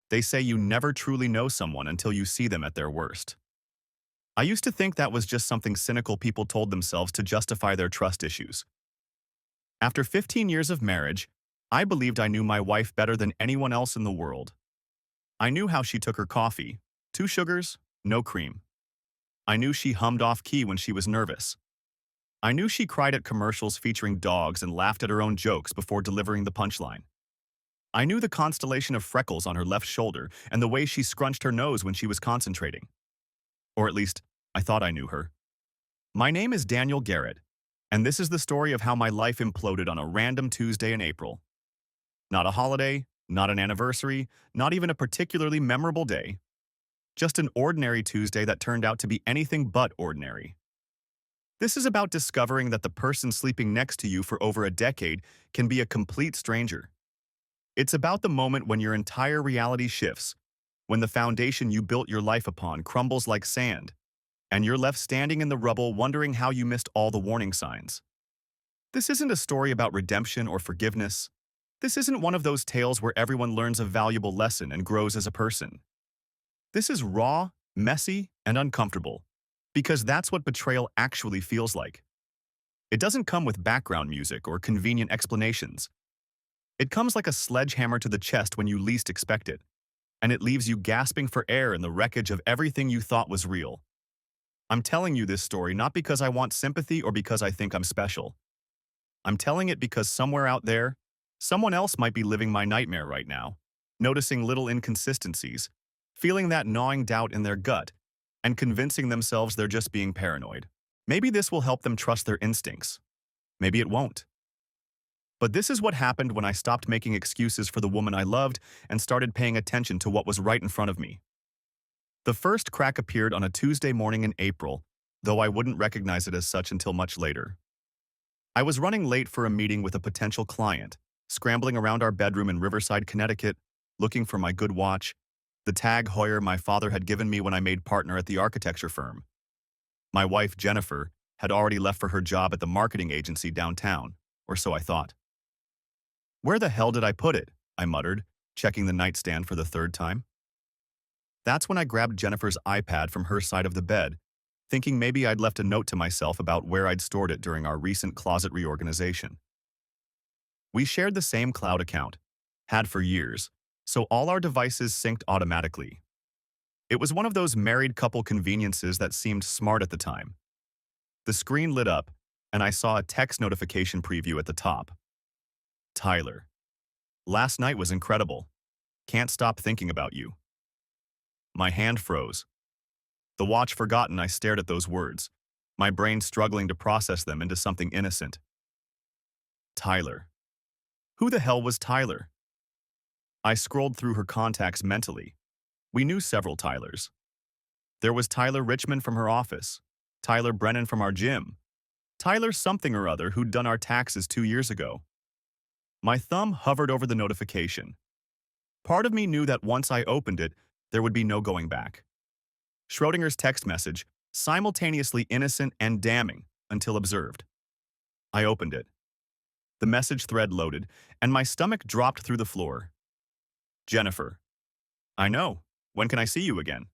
They say you never truly know someone until you see them at their worst. I used to think that was just something cynical people told themselves to justify their trust issues. After 15 years of marriage, I believed I knew my wife better than anyone else in the world. I knew how she took her coffee. 2 sugars, no cream. I knew she hummed off-key when she was nervous. I knew she cried at commercials featuring dogs and laughed at her own jokes before delivering the punchline. I knew the constellation of freckles on her left shoulder and the way she scrunched her nose when she was concentrating. Or at least, I thought I knew her. My name is Daniel Garrett, and this is the story of how my life imploded on a random Tuesday in April. Not a holiday, not an anniversary, not even a particularly memorable day. Just an ordinary Tuesday that turned out to be anything but ordinary. This is about discovering that the person sleeping next to you for over a decade can be a complete stranger. It's about the moment when your entire reality shifts, when the foundation you built your life upon crumbles like sand, and you're left standing in the rubble wondering how you missed all the warning signs. This isn't a story about redemption or forgiveness. This isn't one of those tales where everyone learns a valuable lesson and grows as a person. This is raw, messy, and uncomfortable, because that's what betrayal actually feels like. It doesn't come with background music or convenient explanations. It comes like a sledgehammer to the chest when you least expect it, and it leaves you gasping for air in the wreckage of everything you thought was real. I'm telling you this story not because I want sympathy or because I think I'm special. I'm telling it because somewhere out there, someone else might be living my nightmare right now, noticing little inconsistencies, feeling that gnawing doubt in their gut, and convincing themselves they're just being paranoid. Maybe this will help them trust their instincts. Maybe it won't. But this is what happened when I stopped making excuses for the woman I loved and started paying attention to what was right in front of me. The first crack appeared on a Tuesday morning in April, though I wouldn't recognize it as such until much later. I was running late for a meeting with a potential client, scrambling around our bedroom in Riverside, Connecticut, looking for my good watch, the Tag Heuer my father had given me when I made partner at the architecture firm. My wife, Jennifer, had already left for her job at the marketing agency downtown, or so I thought. "Where the hell did I put it?" I muttered, checking the nightstand for the third time. That's when I grabbed Jennifer's iPad from her side of the bed, thinking maybe I'd left a note to myself about where I'd stored it during our recent closet reorganization. We shared the same cloud account, had for years, so all our devices synced automatically. It was one of those married couple conveniences that seemed smart at the time. The screen lit up, and I saw a text notification preview at the top. Tyler. Last night was incredible. Can't stop thinking about you. My hand froze. The watch forgotten, I stared at those words, my brain struggling to process them into something innocent. Tyler. Who the hell was Tyler? I scrolled through her contacts mentally. We knew several Tylers. There was Tyler Richmond from her office, Tyler Brennan from our gym, Tyler something or other who'd done our taxes 2 years ago. My thumb hovered over the notification. Part of me knew that once I opened it, there would be no going back. Schrodinger's text message, simultaneously innocent and damning until observed. I opened it. The message thread loaded, and my stomach dropped through the floor. Jennifer. I know. When can I see you again?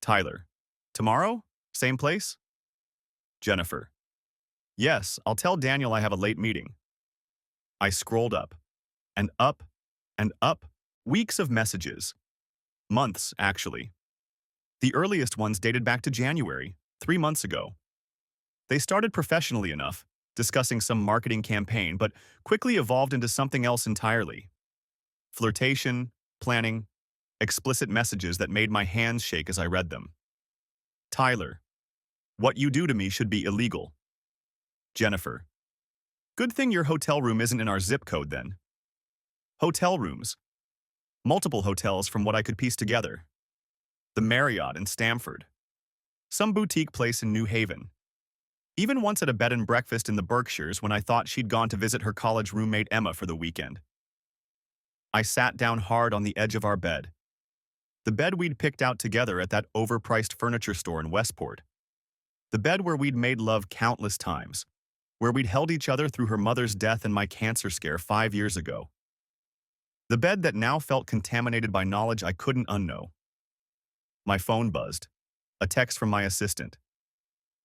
Tyler. Tomorrow? Same place? Jennifer. Yes, I'll tell Daniel I have a late meeting. I scrolled up, and up, and up, weeks of messages. Months, actually. The earliest ones dated back to January, 3 months ago. They started professionally enough, discussing some marketing campaign, but quickly evolved into something else entirely. Flirtation, planning, explicit messages that made my hands shake as I read them. Tyler. What you do to me should be illegal. Jennifer. Good thing your hotel room isn't in our zip code then. Hotel rooms. Multiple hotels from what I could piece together. The Marriott in Stamford. Some boutique place in New Haven. Even once at a bed and breakfast in the Berkshires when I thought she'd gone to visit her college roommate Emma for the weekend. I sat down hard on the edge of our bed. The bed we'd picked out together at that overpriced furniture store in Westport. The bed where we'd made love countless times, where we'd held each other through her mother's death and my cancer scare 5 years ago. The bed that now felt contaminated by knowledge I couldn't unknow. My phone buzzed. A text from my assistant.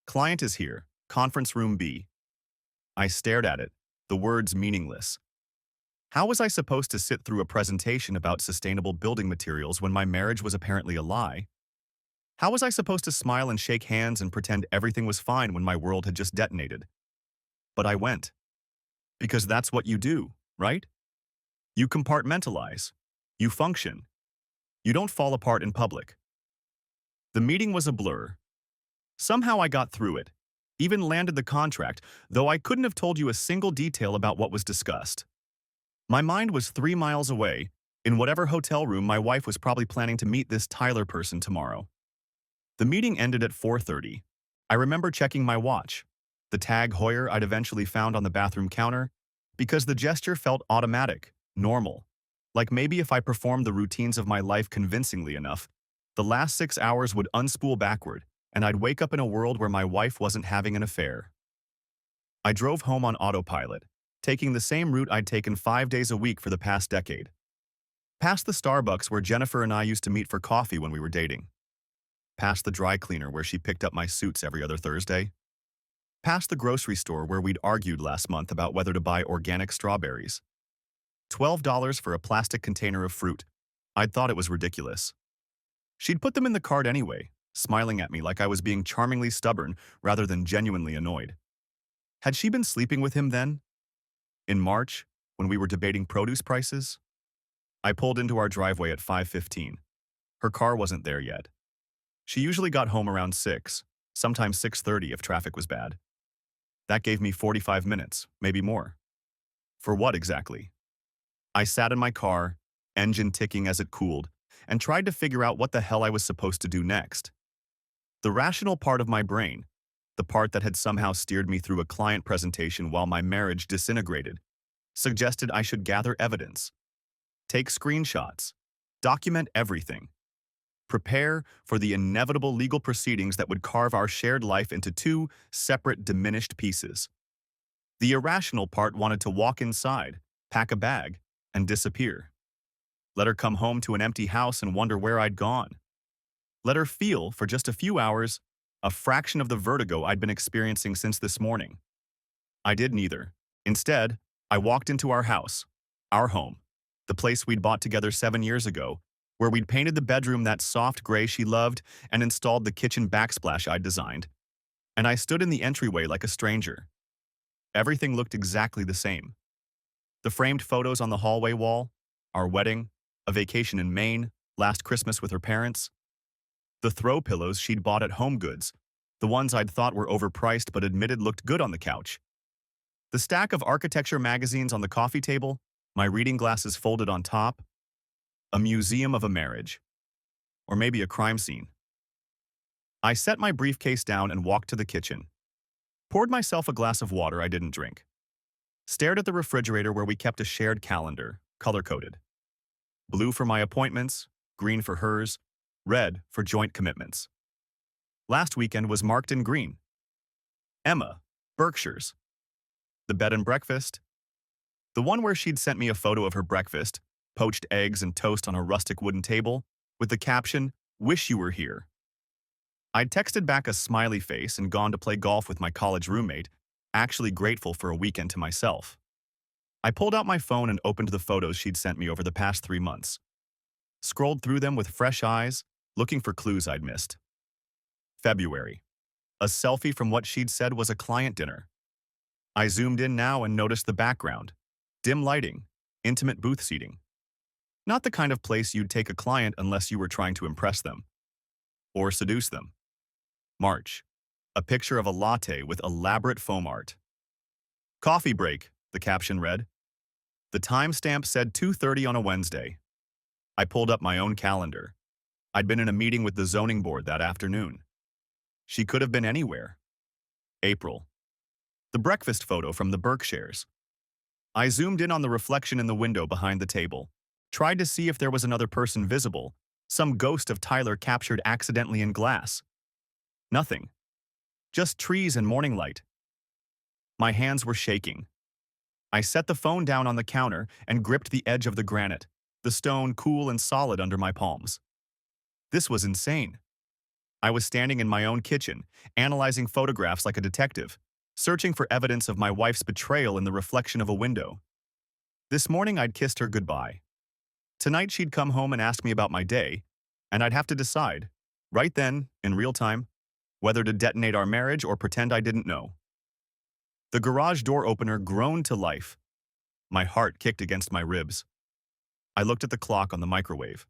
Client is here. Conference room B. I stared at it, the words meaningless. How was I supposed to sit through a presentation about sustainable building materials when my marriage was apparently a lie? How was I supposed to smile and shake hands and pretend everything was fine when my world had just detonated? But I went. Because that's what you do, right? You compartmentalize. You function. You don't fall apart in public. The meeting was a blur. Somehow I got through it, even landed the contract, though I couldn't have told you a single detail about what was discussed. My mind was 3 miles away, in whatever hotel room my wife was probably planning to meet this Tyler person tomorrow. The meeting ended at 4:30. I remember checking my watch, the tag Hoyer I'd eventually found on the bathroom counter, because the gesture felt automatic, normal. Like maybe if I performed the routines of my life convincingly enough, the last 6 hours would unspool backward, and I'd wake up in a world where my wife wasn't having an affair. I drove home on autopilot, taking the same route I'd taken 5 days a week for the past decade. Past the Starbucks where Jennifer and I used to meet for coffee when we were dating. Past the dry cleaner where she picked up my suits every other Thursday. Past the grocery store where we'd argued last month about whether to buy organic strawberries. $12 for a plastic container of fruit. I'd thought it was ridiculous. She'd put them in the cart anyway, smiling at me like I was being charmingly stubborn rather than genuinely annoyed. Had she been sleeping with him then? In March, when we were debating produce prices? I pulled into our driveway at 5:15. Her car wasn't there yet. She usually got home around 6, sometimes 6:30 if traffic was bad. That gave me 45 minutes, maybe more. For what exactly? I sat in my car, engine ticking as it cooled, and tried to figure out what the hell I was supposed to do next. The rational part of my brain, the part that had somehow steered me through a client presentation while my marriage disintegrated, suggested I should gather evidence, take screenshots, document everything, prepare for the inevitable legal proceedings that would carve our shared life into 2 separate, diminished pieces. The irrational part wanted to walk inside, pack a bag, and disappear. Let her come home to an empty house and wonder where I'd gone. Let her feel, for just a few hours, a fraction of the vertigo I'd been experiencing since this morning. I did neither. Instead, I walked into our house, our home, the place we'd bought together 7 years ago, where we'd painted the bedroom that soft gray she loved and installed the kitchen backsplash I'd designed. And I stood in the entryway like a stranger. Everything looked exactly the same. The framed photos on the hallway wall, our wedding, a vacation in Maine, last Christmas with her parents. The throw pillows she'd bought at HomeGoods, the ones I'd thought were overpriced but admitted looked good on the couch. The stack of architecture magazines on the coffee table, my reading glasses folded on top. A museum of a marriage. Or maybe a crime scene. I set my briefcase down and walked to the kitchen. Poured myself a glass of water I didn't drink. Stared at the refrigerator where we kept a shared calendar, color-coded. Blue for my appointments, green for hers, red for joint commitments. Last weekend was marked in green. Emma, Berkshire's. The bed and breakfast. The one where she'd sent me a photo of her breakfast, poached eggs and toast on a rustic wooden table, with the caption, "Wish you were here." I'd texted back a smiley face and gone to play golf with my college roommate, actually grateful for a weekend to myself. I pulled out my phone and opened the photos she'd sent me over the past 3 months. Scrolled through them with fresh eyes, looking for clues I'd missed. February. A selfie from what she'd said was a client dinner. I zoomed in now and noticed the background. Dim lighting, intimate booth seating. Not the kind of place you'd take a client unless you were trying to impress them. Or seduce them. March. A picture of a latte with elaborate foam art. Coffee break, the caption read. The timestamp said 2:30 on a Wednesday. I pulled up my own calendar. I'd been in a meeting with the zoning board that afternoon. She could have been anywhere. April. The breakfast photo from the Berkshires. I zoomed in on the reflection in the window behind the table, tried to see if there was another person visible, some ghost of Tyler captured accidentally in glass. Nothing. Just trees and morning light. My hands were shaking. I set the phone down on the counter and gripped the edge of the granite, the stone cool and solid under my palms. This was insane. I was standing in my own kitchen, analyzing photographs like a detective, searching for evidence of my wife's betrayal in the reflection of a window. This morning I'd kissed her goodbye. Tonight she'd come home and ask me about my day, and I'd have to decide, right then, in real time, whether to detonate our marriage or pretend I didn't know. The garage door opener groaned to life. My heart kicked against my ribs. I looked at the clock on the microwave.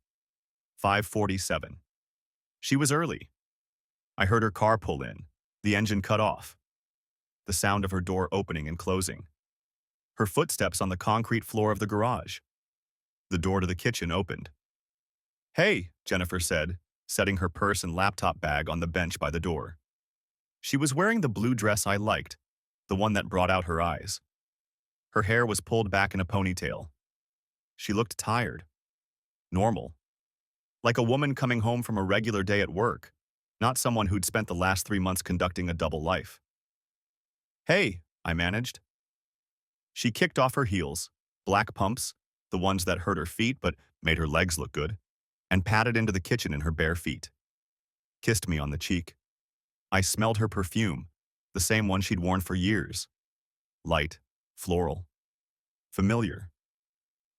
5:47. She was early. I heard her car pull in, the engine cut off, the sound of her door opening and closing, her footsteps on the concrete floor of the garage. The door to the kitchen opened. "Hey," Jennifer said, setting her purse and laptop bag on the bench by the door. She was wearing the blue dress I liked, the one that brought out her eyes. Her hair was pulled back in a ponytail. She looked tired. Normal. Like a woman coming home from a regular day at work, not someone who'd spent the last 3 months conducting a double life. "Hey," I managed. She kicked off her heels, black pumps, the ones that hurt her feet but made her legs look good, and padded into the kitchen in her bare feet. Kissed me on the cheek. I smelled her perfume, the same one she'd worn for years. Light, floral, familiar.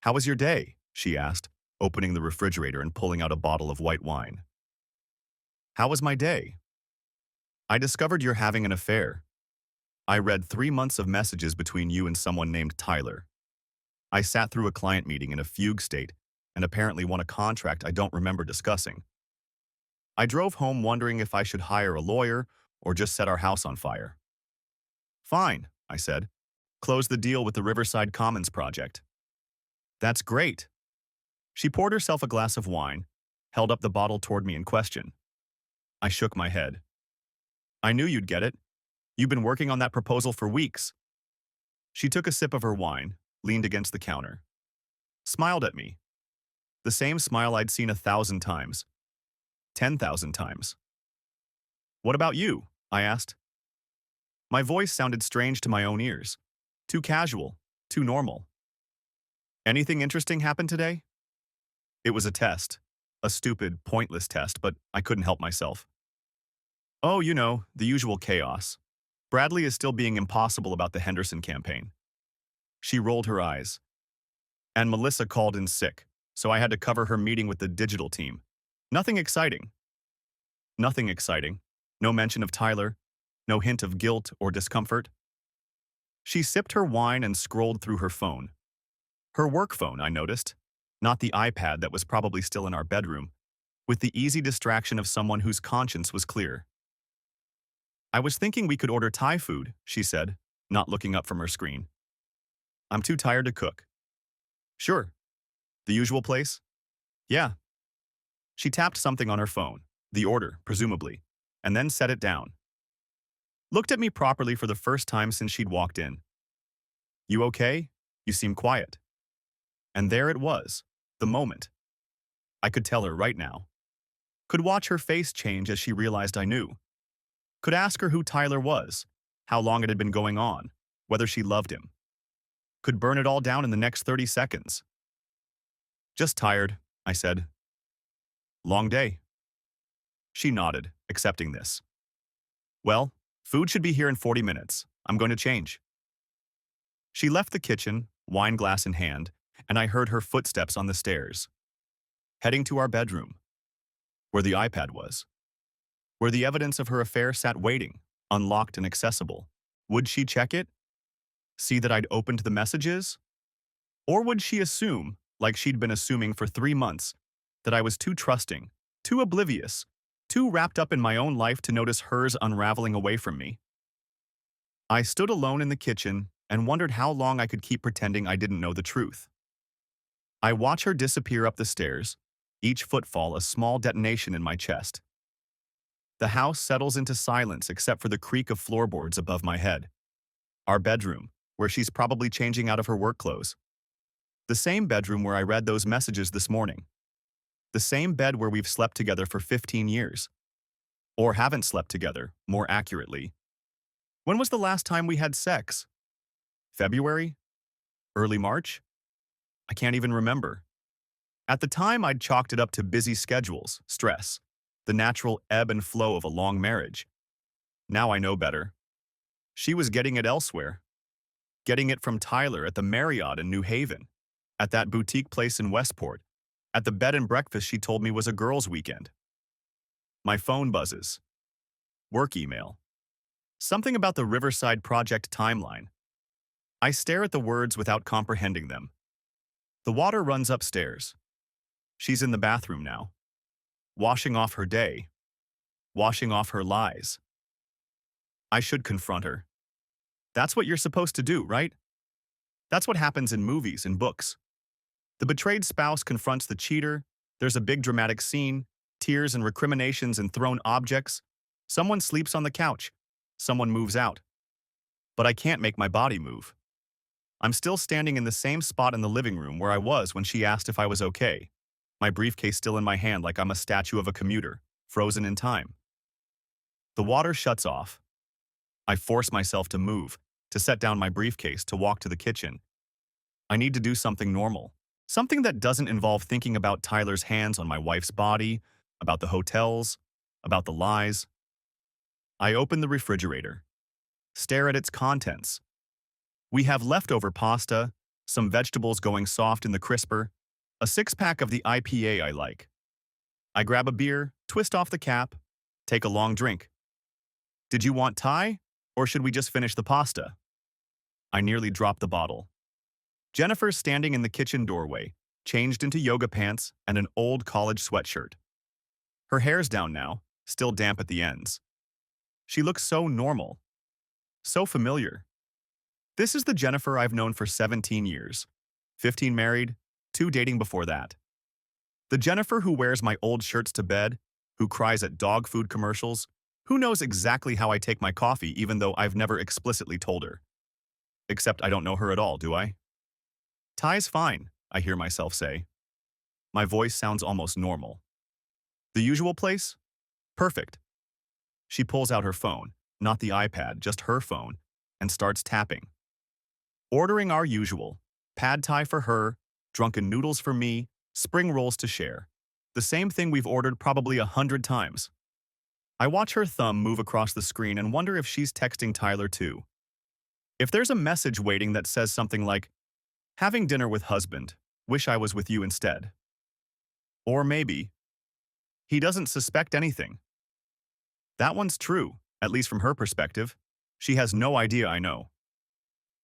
"How was your day?" she asked, opening the refrigerator and pulling out a bottle of white wine. "How was my day?" "I discovered you're having an affair. I read 3 months of messages between you and someone named Tyler. I sat through a client meeting in a fugue state and apparently won a contract I don't remember discussing. I drove home wondering if I should hire a lawyer or just set our house on fire." "Fine," I said. "Close the deal with the Riverside Commons project." "That's great." She poured herself a glass of wine, held up the bottle toward me in question. I shook my head. "I knew you'd get it. You've been working on that proposal for weeks." She took a sip of her wine, leaned against the counter, smiled at me. The same smile I'd seen 1,000 times. 10,000 times. "What about you?" I asked. My voice sounded strange to my own ears. Too casual, too normal. "Anything interesting happened today?" It was a test. A stupid, pointless test, but I couldn't help myself. "Oh, you know, the usual chaos. Bradley is still being impossible about the Henderson campaign." She rolled her eyes. "And Melissa called in sick, so I had to cover her meeting with the digital team. Nothing exciting." "Nothing exciting. No mention of Tyler. No hint of guilt or discomfort." She sipped her wine and scrolled through her phone. Her work phone, I noticed, not the iPad that was probably still in our bedroom, with the easy distraction of someone whose conscience was clear. "I was thinking we could order Thai food," she said, not looking up from her screen. "I'm too tired to cook." "Sure. The usual place?" "Yeah." She tapped something on her phone, the order, presumably, and then set it down. Looked at me properly for the first time since she'd walked in. "You okay? You seem quiet." And there it was, the moment. I could tell her right now. Could watch her face change as she realized I knew. Could ask her who Tyler was, how long it had been going on, whether she loved him. Could burn it all down in the next 30 seconds. "Just tired," I said. "Long day." She nodded, accepting this. "Well, food should be here in 40 minutes. I'm going to change." She left the kitchen, wine glass in hand, and I heard her footsteps on the stairs. Heading to our bedroom, where the iPad was, where the evidence of her affair sat waiting, unlocked and accessible. Would she check it? See that I'd opened the messages? Or would she assume, like she'd been assuming for 3 months, that I was too trusting, too oblivious, too wrapped up in my own life to notice hers unraveling away from me? I stood alone in the kitchen and wondered how long I could keep pretending I didn't know the truth. I watch her disappear up the stairs, each footfall a small detonation in my chest. The house settles into silence except for the creak of floorboards above my head. Our bedroom, where she's probably changing out of her work clothes. The same bedroom where I read those messages this morning. The same bed where we've slept together for 15 years. Or haven't slept together, more accurately. When was the last time we had sex? February? Early March? I can't even remember. At the time, I'd chalked it up to busy schedules, stress, the natural ebb and flow of a long marriage. Now I know better. She was getting it elsewhere, getting it from Tyler at the Marriott in New Haven, at that boutique place in Westport, at the bed and breakfast she told me was a girls' weekend. My phone buzzes. Work email. Something about the Riverside Project timeline. I stare at the words without comprehending them. The water runs upstairs. She's in the bathroom now, washing off her day, washing off her lies. I should confront her. That's what you're supposed to do, right? That's what happens in movies and books. The betrayed spouse confronts the cheater, there's a big dramatic scene, tears and recriminations and thrown objects. Someone sleeps on the couch. Someone moves out. But I can't make my body move. I'm still standing in the same spot in the living room where I was when she asked if I was okay. My briefcase still in my hand like I'm a statue of a commuter, frozen in time. The water shuts off. I force myself to move, to set down my briefcase, to walk to the kitchen. I need to do something normal. Something that doesn't involve thinking about Tyler's hands on my wife's body, about the hotels, about the lies. I open the refrigerator, stare at its contents. We have leftover pasta, some vegetables going soft in the crisper, a six-pack of the IPA I like. I grab a beer, twist off the cap, take a long drink. Did you want Thai, or should we just finish the pasta? I nearly drop the bottle. Jennifer's standing in the kitchen doorway, changed into yoga pants and an old college sweatshirt. Her hair's down now, still damp at the ends. She looks so normal, so familiar. This is the Jennifer I've known for 17 years, 15 married, 2 dating before that. The Jennifer who wears my old shirts to bed, who cries at dog food commercials, who knows exactly how I take my coffee even though I've never explicitly told her. Except I don't know her at all, do I? Thai's fine, I hear myself say. My voice sounds almost normal. The usual place? Perfect. She pulls out her phone, not the iPad, just her phone, and starts tapping. Ordering our usual, pad thai for her, drunken noodles for me, spring rolls to share. The same thing we've ordered probably 100 times. I watch her thumb move across the screen and wonder if she's texting Tyler too. If there's a message waiting that says something like, "Having dinner with husband, wish I was with you instead." Or maybe, "He doesn't suspect anything." That one's true, at least from her perspective. She has no idea I know.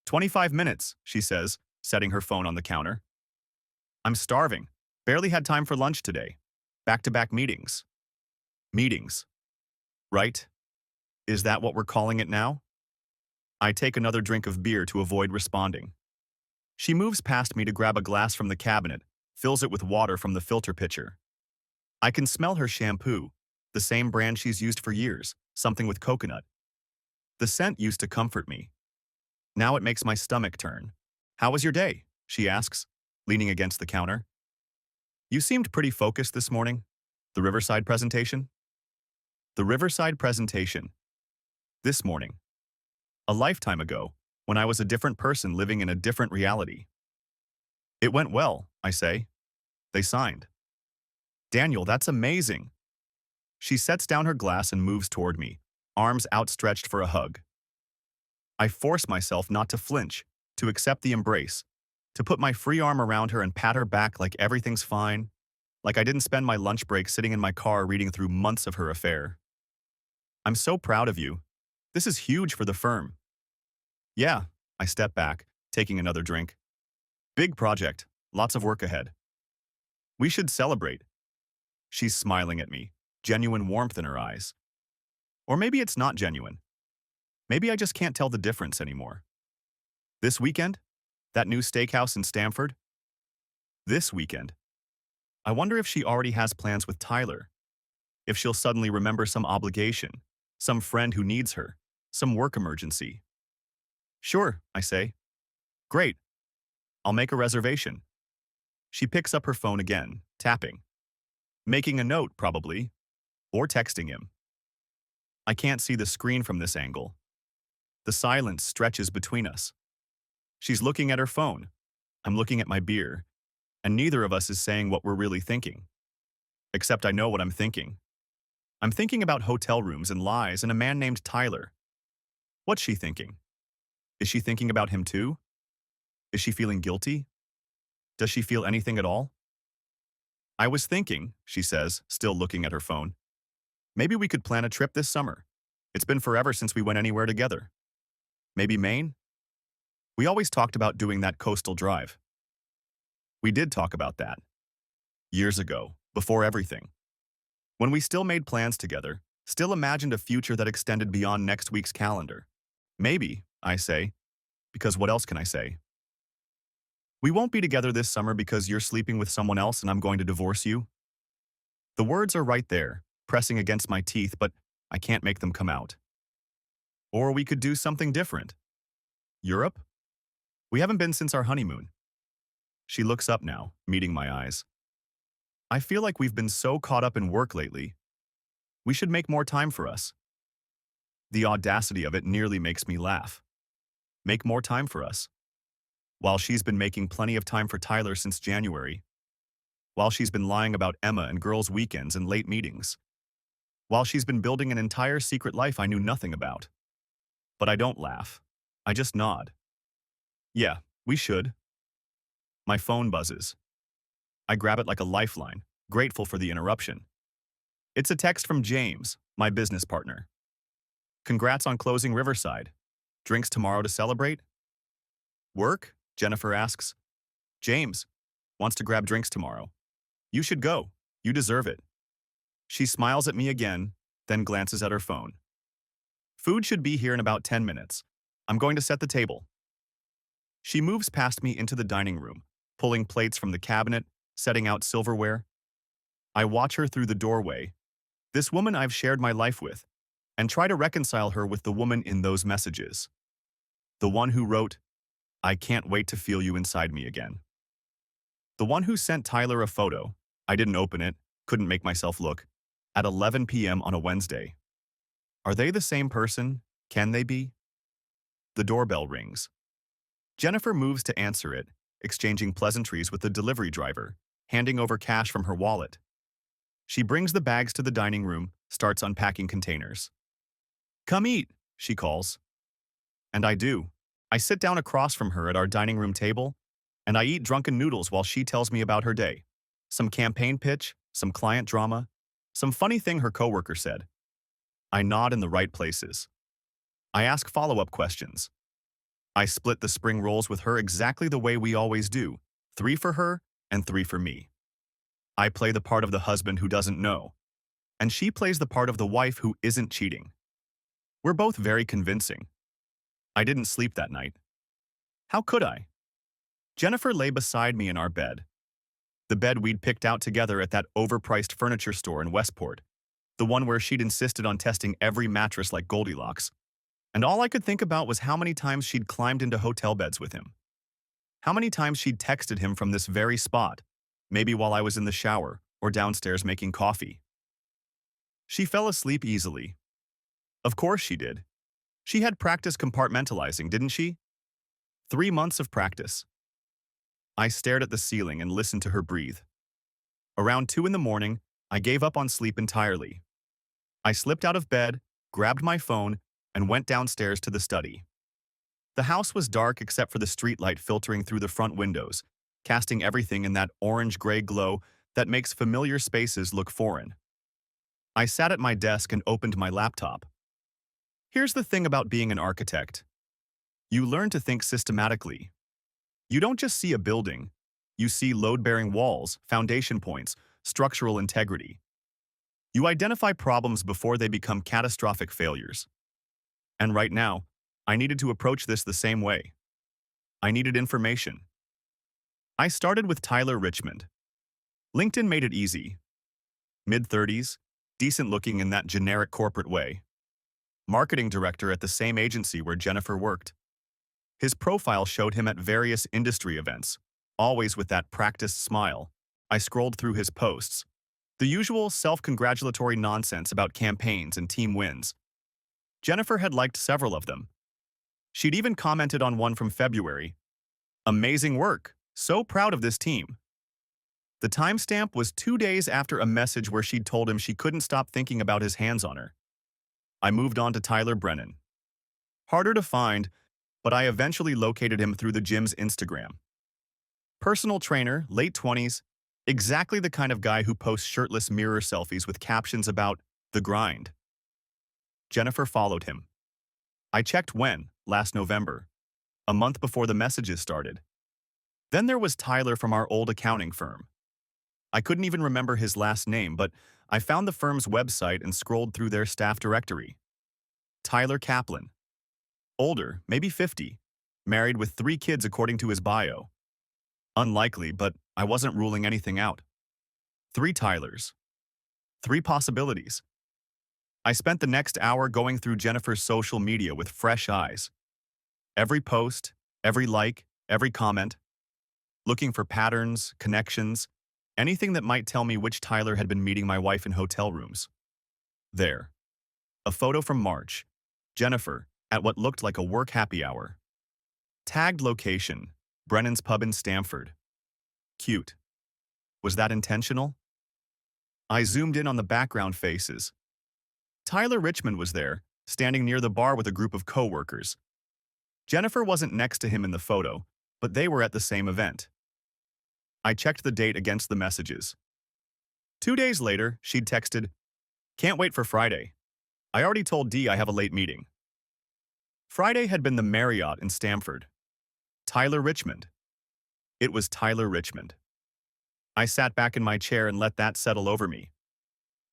25 minutes, she says, setting her phone on the counter. I'm starving. Barely had time for lunch today. Back-to-back meetings. Meetings. Right? Is that what we're calling it now? I take another drink of beer to avoid responding. She moves past me to grab a glass from the cabinet, fills it with water from the filter pitcher. I can smell her shampoo, the same brand she's used for years, something with coconut. The scent used to comfort me. Now it makes my stomach turn. How was your day? She asks, leaning against the counter. You seemed pretty focused this morning. The Riverside presentation? The Riverside presentation. This morning. A lifetime ago, when I was a different person living in a different reality. It went well, I say. They signed. Daniel, that's amazing. She sets down her glass and moves toward me, arms outstretched for a hug. I force myself not to flinch, to accept the embrace, to put my free arm around her and pat her back like everything's fine, like I didn't spend my lunch break sitting in my car reading through months of her affair. I'm so proud of you. This is huge for the firm. Yeah, I step back, taking another drink. Big project, lots of work ahead. We should celebrate. She's smiling at me, genuine warmth in her eyes. Or maybe it's not genuine. Maybe I just can't tell the difference anymore. This weekend? That new steakhouse in Stamford? This weekend. I wonder if she already has plans with Tyler. If she'll suddenly remember some obligation, some friend who needs her, some work emergency. Sure, I say. Great. I'll make a reservation. She picks up her phone again, tapping. Making a note, probably. Or texting him. I can't see the screen from this angle. The silence stretches between us. She's looking at her phone, I'm looking at my beer, and neither of us is saying what we're really thinking. Except I know what I'm thinking. I'm thinking about hotel rooms and lies and a man named Tyler. What's she thinking? Is she thinking about him too? Is she feeling guilty? Does she feel anything at all? I was thinking, she says, still looking at her phone. Maybe we could plan a trip this summer. It's been forever since we went anywhere together. Maybe Maine? We always talked about doing that coastal drive. We did talk about that. Years ago, before everything. When we still made plans together, still imagined a future that extended beyond next week's calendar. Maybe, I say, because what else can I say? We won't be together this summer because you're sleeping with someone else and I'm going to divorce you. The words are right there, pressing against my teeth, but I can't make them come out. Or we could do something different. Europe? We haven't been since our honeymoon. She looks up now, meeting my eyes. I feel like we've been so caught up in work lately. We should make more time for us. The audacity of it nearly makes me laugh. Make more time for us. While she's been making plenty of time for Tyler since January. While she's been lying about Emma and girls' weekends and late meetings. While she's been building an entire secret life I knew nothing about. But I don't laugh. I just nod. Yeah, we should. My phone buzzes. I grab it like a lifeline, grateful for the interruption. It's a text from James, my business partner. Congrats on closing Riverside. Drinks tomorrow to celebrate? Work? Jennifer asks. James wants to grab drinks tomorrow. You should go. You deserve it. She smiles at me again, then glances at her phone. Food should be here in about 10 minutes. I'm going to set the table. She moves past me into the dining room, pulling plates from the cabinet, setting out silverware. I watch her through the doorway, this woman I've shared my life with, and try to reconcile her with the woman in those messages. The one who wrote, I can't wait to feel you inside me again. The one who sent Tyler a photo, I didn't open it, couldn't make myself look, at 11 p.m. on a Wednesday. Are they the same person? Can they be? The doorbell rings. Jennifer moves to answer it, exchanging pleasantries with the delivery driver, handing over cash from her wallet. She brings the bags to the dining room, starts unpacking containers. Come eat, she calls. And I do. I sit down across from her at our dining room table, and I eat drunken noodles while she tells me about her day. Some campaign pitch, some client drama, some funny thing her coworker said. I nod in the right places. I ask follow-up questions. I split the spring rolls with her exactly the way we always do, 3 for her and 3 for me. I play the part of the husband who doesn't know, and she plays the part of the wife who isn't cheating. We're both very convincing. I didn't sleep that night. How could I? Jennifer lay beside me in our bed. The bed we'd picked out together at that overpriced furniture store in Westport, the one where she'd insisted on testing every mattress like Goldilocks. And all I could think about was how many times she'd climbed into hotel beds with him. How many times she'd texted him from this very spot, maybe while I was in the shower or downstairs making coffee. She fell asleep easily. Of course she did. She had practice compartmentalizing, didn't she? 3 months of practice. I stared at the ceiling and listened to her breathe. Around 2 in the morning, I gave up on sleep entirely. I slipped out of bed, grabbed my phone, and went downstairs to the study. The house was dark except for the streetlight filtering through the front windows, casting everything in that orange-gray glow that makes familiar spaces look foreign. I sat at my desk and opened my laptop. Here's the thing about being an architect. You learn to think systematically. You don't just see a building. You see load-bearing walls, foundation points, structural integrity. You identify problems before they become catastrophic failures. And right now, I needed to approach this the same way. I needed information. I started with Tyler Richmond. LinkedIn made it easy. Mid-30s, decent-looking in that generic corporate way. Marketing director at the same agency where Jennifer worked. His profile showed him at various industry events, always with that practiced smile. I scrolled through his posts. The usual self-congratulatory nonsense about campaigns and team wins. Jennifer had liked several of them. She'd even commented on one from February. Amazing work, So proud of this team. The timestamp was 2 days after a message where she'd told him she couldn't stop thinking about his hands on her. I moved on to Tyler Brennan. Harder to find, but I eventually located him through the gym's Instagram. Personal trainer, late 20s, exactly the kind of guy who posts shirtless mirror selfies with captions about the grind. Jennifer followed him. I checked when, last November, a month before the messages started. Then there was Tyler from our old accounting firm. I couldn't even remember his last name, but I found the firm's website and scrolled through their staff directory. Tyler Kaplan. Older, maybe 50. Married with 3 kids according to his bio. Unlikely, but I wasn't ruling anything out. 3 Tylers. 3 possibilities. I spent the next hour going through Jennifer's social media with fresh eyes. Every post, every like, every comment. Looking for patterns, connections, anything that might tell me which Tyler had been meeting my wife in hotel rooms. There. A photo from March. Jennifer, at what looked like a work happy hour. Tagged location, Brennan's Pub in Stamford. Cute. Was that intentional? I zoomed in on the background faces. Tyler Richmond was there, standing near the bar with a group of co-workers. Jennifer wasn't next to him in the photo, but they were at the same event. I checked the date against the messages. 2 days later, she'd texted, "Can't wait for Friday. I already told Dee I have a late meeting." Friday had been the Marriott in Stamford. Tyler Richmond. It was Tyler Richmond. I sat back in my chair and let that settle over me.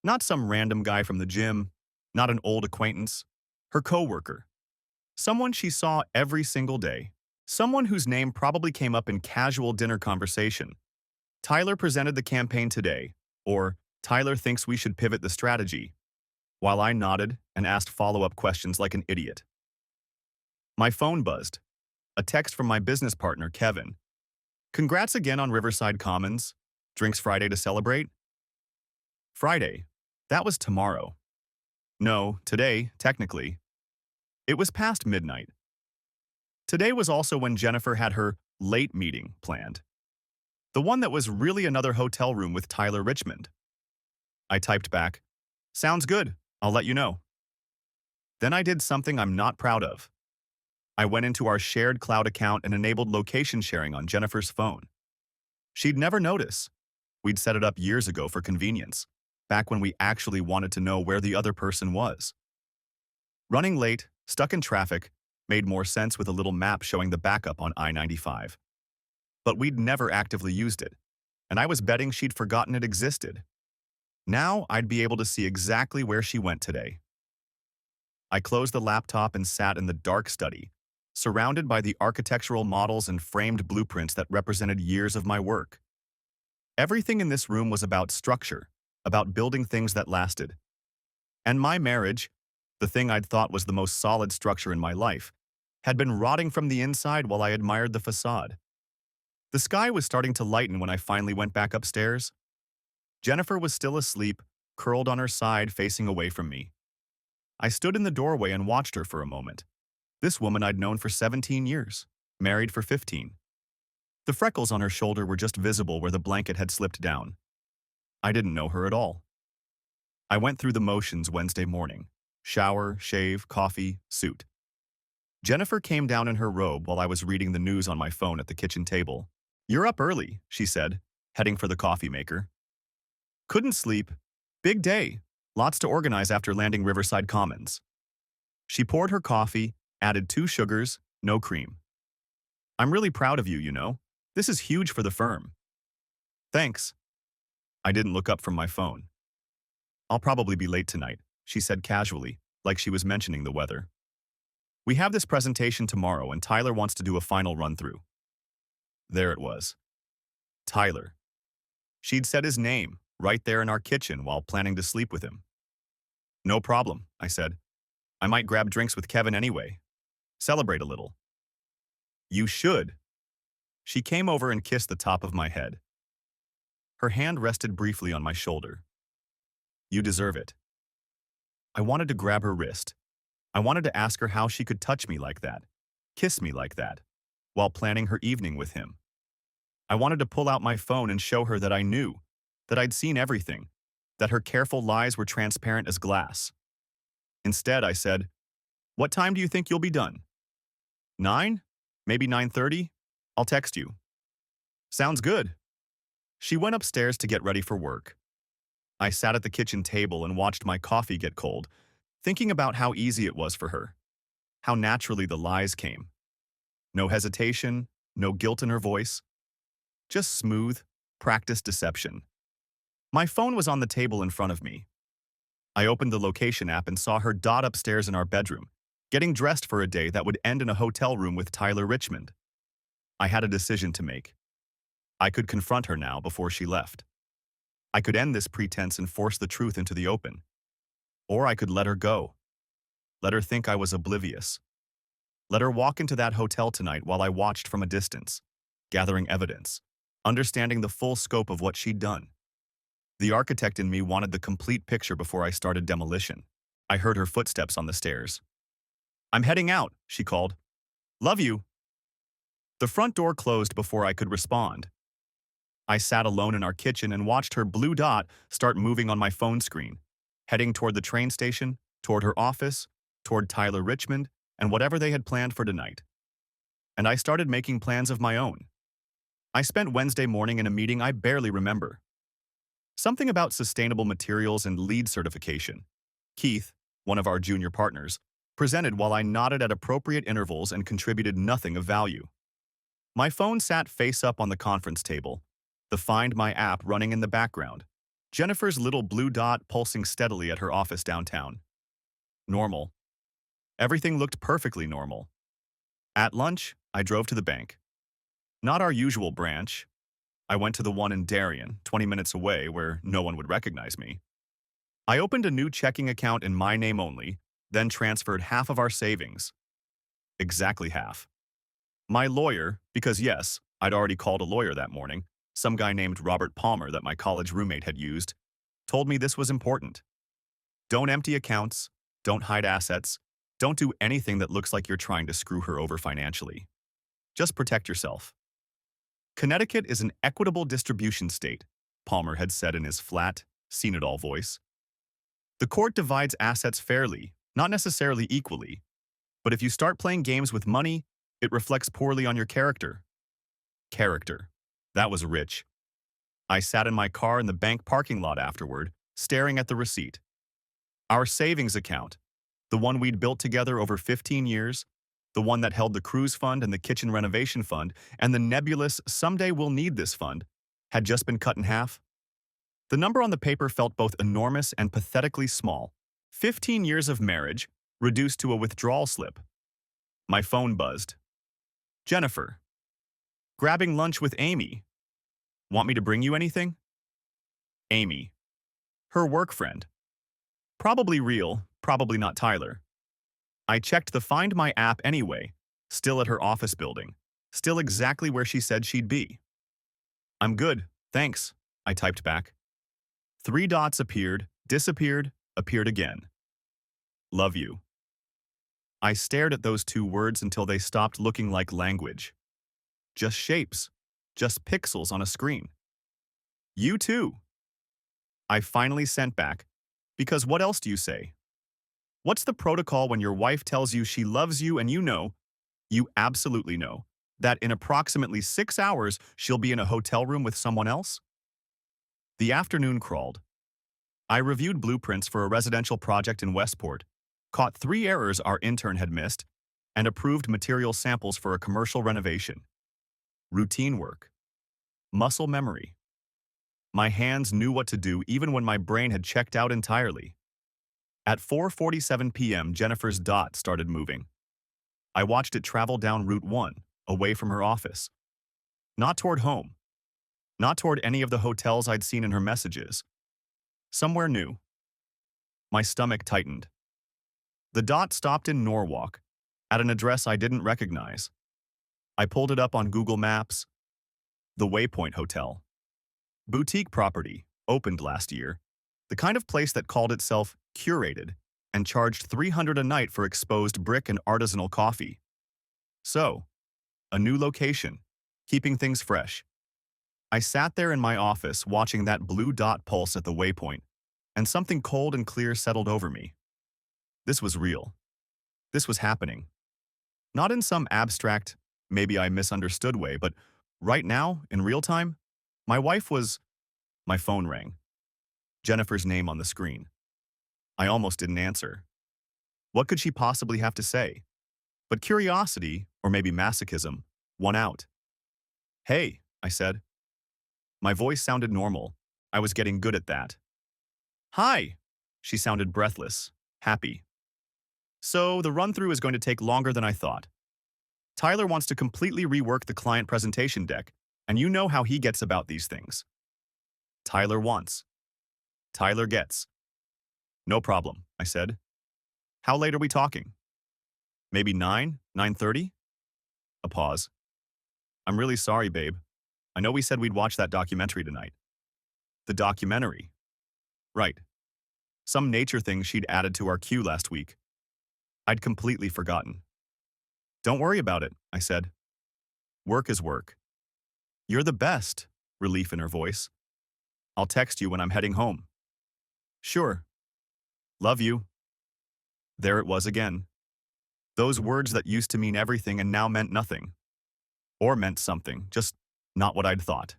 Not some random guy from the gym, not an old acquaintance, her coworker. Someone she saw every single day. Someone whose name probably came up in casual dinner conversation. Tyler presented the campaign today, or Tyler thinks we should pivot the strategy, while I nodded and asked follow-up questions like an idiot. My phone buzzed. A text from my business partner, Kevin. "Congrats again on Riverside Commons. Drinks Friday to celebrate?" Friday. That was tomorrow. No, today, technically. It was past midnight. Today was also when Jennifer had her late meeting planned. The one that was really another hotel room with Tyler Richmond. I typed back, "Sounds good, I'll let you know." Then I did something I'm not proud of. I went into our shared cloud account and enabled location sharing on Jennifer's phone. She'd never notice. We'd set it up years ago for convenience, back when we actually wanted to know where the other person was. Running late, stuck in traffic, made more sense with a little map showing the backup on I-95. But we'd never actively used it, and I was betting she'd forgotten it existed. Now I'd be able to see exactly where she went today. I closed the laptop and sat in the dark study, surrounded by the architectural models and framed blueprints that represented years of my work. Everything in this room was about structure, about building things that lasted. And my marriage, the thing I'd thought was the most solid structure in my life, had been rotting from the inside while I admired the facade. The sky was starting to lighten when I finally went back upstairs. Jennifer was still asleep, curled on her side facing away from me. I stood in the doorway and watched her for a moment. This woman I'd known for 17 years, married for 15. The freckles on her shoulder were just visible where the blanket had slipped down. I didn't know her at all. I went through the motions Wednesday morning. Shower, shave, coffee, suit. Jennifer came down in her robe while I was reading the news on my phone at the kitchen table. "You're up early," she said, heading for the coffee maker. "Couldn't sleep. Big day. Lots to organize after landing Riverside Commons." She poured her coffee, added 2 sugars, no cream. "I'm really proud of you, you know. This is huge for the firm." "Thanks." I didn't look up from my phone. "I'll probably be late tonight," she said casually, like she was mentioning the weather. "We have this presentation tomorrow and Tyler wants to do a final run-through." There it was. Tyler. She'd said his name, right there in our kitchen while planning to sleep with him. "No problem," I said. "I might grab drinks with Kevin anyway. Celebrate a little." "You should." She came over and kissed the top of my head. Her hand rested briefly on my shoulder. "You deserve it." I wanted to grab her wrist. I wanted to ask her how she could touch me like that, kiss me like that, while planning her evening with him. I wanted to pull out my phone and show her that I knew, that I'd seen everything, that her careful lies were transparent as glass. Instead, I said, "What time do you think you'll be done? 9? Maybe 9:30? I'll text you." "Sounds good." She went upstairs to get ready for work. I sat at the kitchen table and watched my coffee get cold, thinking about how easy it was for her, how naturally the lies came. No hesitation, no guilt in her voice, just smooth, practiced deception. My phone was on the table in front of me. I opened the location app and saw her dot upstairs in our bedroom, getting dressed for a day that would end in a hotel room with Tyler Richmond. I had a decision to make. I could confront her now before she left. I could end this pretense and force the truth into the open. Or I could let her go. Let her think I was oblivious. Let her walk into that hotel tonight while I watched from a distance, gathering evidence, understanding the full scope of what she'd done. The architect in me wanted the complete picture before I started demolition. I heard her footsteps on the stairs. "I'm heading out," she called. "Love you." The front door closed before I could respond. I sat alone in our kitchen and watched her blue dot start moving on my phone screen, heading toward the train station, toward her office, toward Tyler Richmond, and whatever they had planned for tonight. And I started making plans of my own. I spent Wednesday morning in a meeting I barely remember. Something about sustainable materials and lead certification. Keith, one of our junior partners, presented while I nodded at appropriate intervals and contributed nothing of value. My phone sat face up on the conference table, the Find My app running in the background, Jennifer's little blue dot pulsing steadily at her office downtown. Normal. Everything looked perfectly normal. At lunch, I drove to the bank. Not our usual branch. I went to the one in Darien, 20 minutes away, where no one would recognize me. I opened a new checking account in my name only, then transferred half of our savings. Exactly half. My lawyer, because yes, I'd already called a lawyer that morning, some guy named Robert Palmer that my college roommate had used, told me this was important. Don't empty accounts, don't hide assets, don't do anything that looks like you're trying to screw her over financially. Just protect yourself. Connecticut is an equitable distribution state, Palmer had said in his flat, seen-it-all voice. The court divides assets fairly, not necessarily equally, but if you start playing games with money, it reflects poorly on your character. Character. That was rich. I sat in my car in the bank parking lot afterward, staring at the receipt. Our savings account, the one we'd built together over 15 years, the one that held the cruise fund and the kitchen renovation fund, and the nebulous "someday we'll need this" fund, had just been cut in half. The number on the paper felt both enormous and pathetically small. 15 years of marriage, reduced to a withdrawal slip. My phone buzzed. Jennifer. Grabbing lunch with Amy. Want me to bring you anything? Amy. Her work friend. Probably real, probably not Tyler. I checked the Find My app anyway, still at her office building, still exactly where she said she'd be. I'm good, thanks, I typed back. 3 dots appeared, disappeared, appeared again. Love you. I stared at those 2 words until they stopped looking like language. Just shapes, just pixels on a screen. You too. I finally sent back, because what else do you say? What's the protocol when your wife tells you she loves you and you absolutely know, that in approximately 6 hours she'll be in a hotel room with someone else? The afternoon crawled. I reviewed blueprints for a residential project in Westport, caught 3 errors our intern had missed, and approved material samples for a commercial renovation. Routine work. Muscle memory. My hands knew what to do even when my brain had checked out entirely. At 4:47 p.m., Jennifer's dot started moving. I watched it travel down Route 1, away from her office. Not toward home. Not toward any of the hotels I'd seen in her messages. Somewhere new. My stomach tightened. The dot stopped in Norwalk, at an address I didn't recognize. I pulled it up on Google Maps. The Waypoint Hotel. Boutique property, opened last year. The kind of place that called itself curated and charged $300 a night for exposed brick and artisanal coffee. So, a new location, keeping things fresh, I sat there in my office watching that blue dot pulse at the waypoint, and something cold and clear settled over me. This was real. This was happening. Not in some abstract, maybe I misunderstood way, but right now, in real time, my wife was... My phone rang. Jennifer's name on the screen. I almost didn't answer. What could she possibly have to say? But curiosity, or maybe masochism, won out. Hey, I said. My voice sounded normal. I was getting good at that. Hi, she sounded breathless, happy. So the run-through is going to take longer than I thought. Tyler wants to completely rework the client presentation deck, and you know how he gets about these things. Tyler wants. Tyler gets. No problem, I said. How late are we talking? Maybe 9:30? A pause. I'm really sorry, babe. I know we said we'd watch that documentary tonight. The documentary. Right. Some nature thing she'd added to our queue last week. I'd completely forgotten. Don't worry about it, I said. Work is work. You're the best, relief in her voice. I'll text you when I'm heading home. Sure. Love you. There it was again. Those words that used to mean everything and now meant nothing. Or meant something, just not what I'd thought.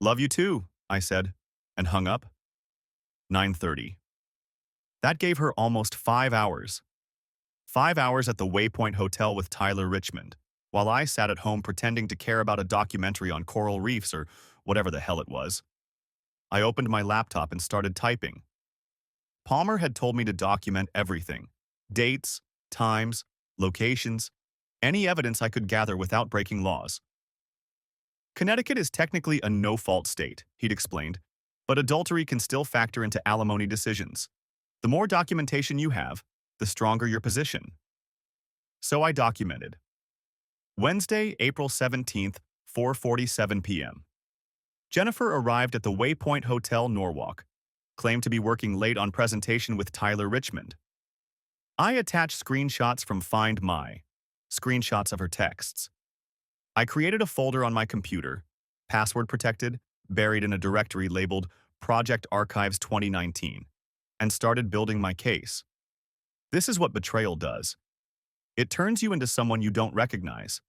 Love you too, I said, and hung up. 9:30. That gave her almost 5 hours. 5 hours at the Waypoint Hotel with Tyler Richmond, while I sat at home pretending to care about a documentary on coral reefs or whatever the hell it was. I opened my laptop and started typing. Palmer had told me to document everything. Dates, times, locations, any evidence I could gather without breaking laws. Connecticut is technically a no-fault state, he'd explained, but adultery can still factor into alimony decisions. The more documentation you have, the stronger your position. So I documented. Wednesday, April 17th, 4:47 p.m. Jennifer arrived at the Waypoint Hotel, Norwalk, claimed to be working late on presentation with Tyler Richmond. I attached screenshots from Find My, screenshots of her texts. I created a folder on my computer, password protected, buried in a directory labeled Project Archives 2019, and started building my case. This is what betrayal does. It turns you into someone you don't recognize.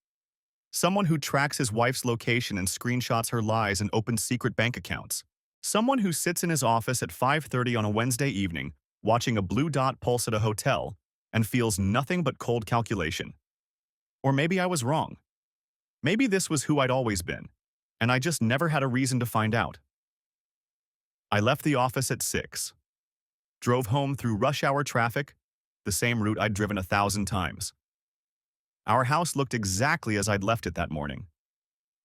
Someone who tracks his wife's location and screenshots her lies and opens secret bank accounts. Someone who sits in his office at 5:30 on a Wednesday evening, watching a blue dot pulse at a hotel, and feels nothing but cold calculation. Or maybe I was wrong. Maybe this was who I'd always been, and I just never had a reason to find out. I left the office at 6. Drove home through rush hour traffic, the same route I'd driven 1,000 times. Our house looked exactly as I'd left it that morning.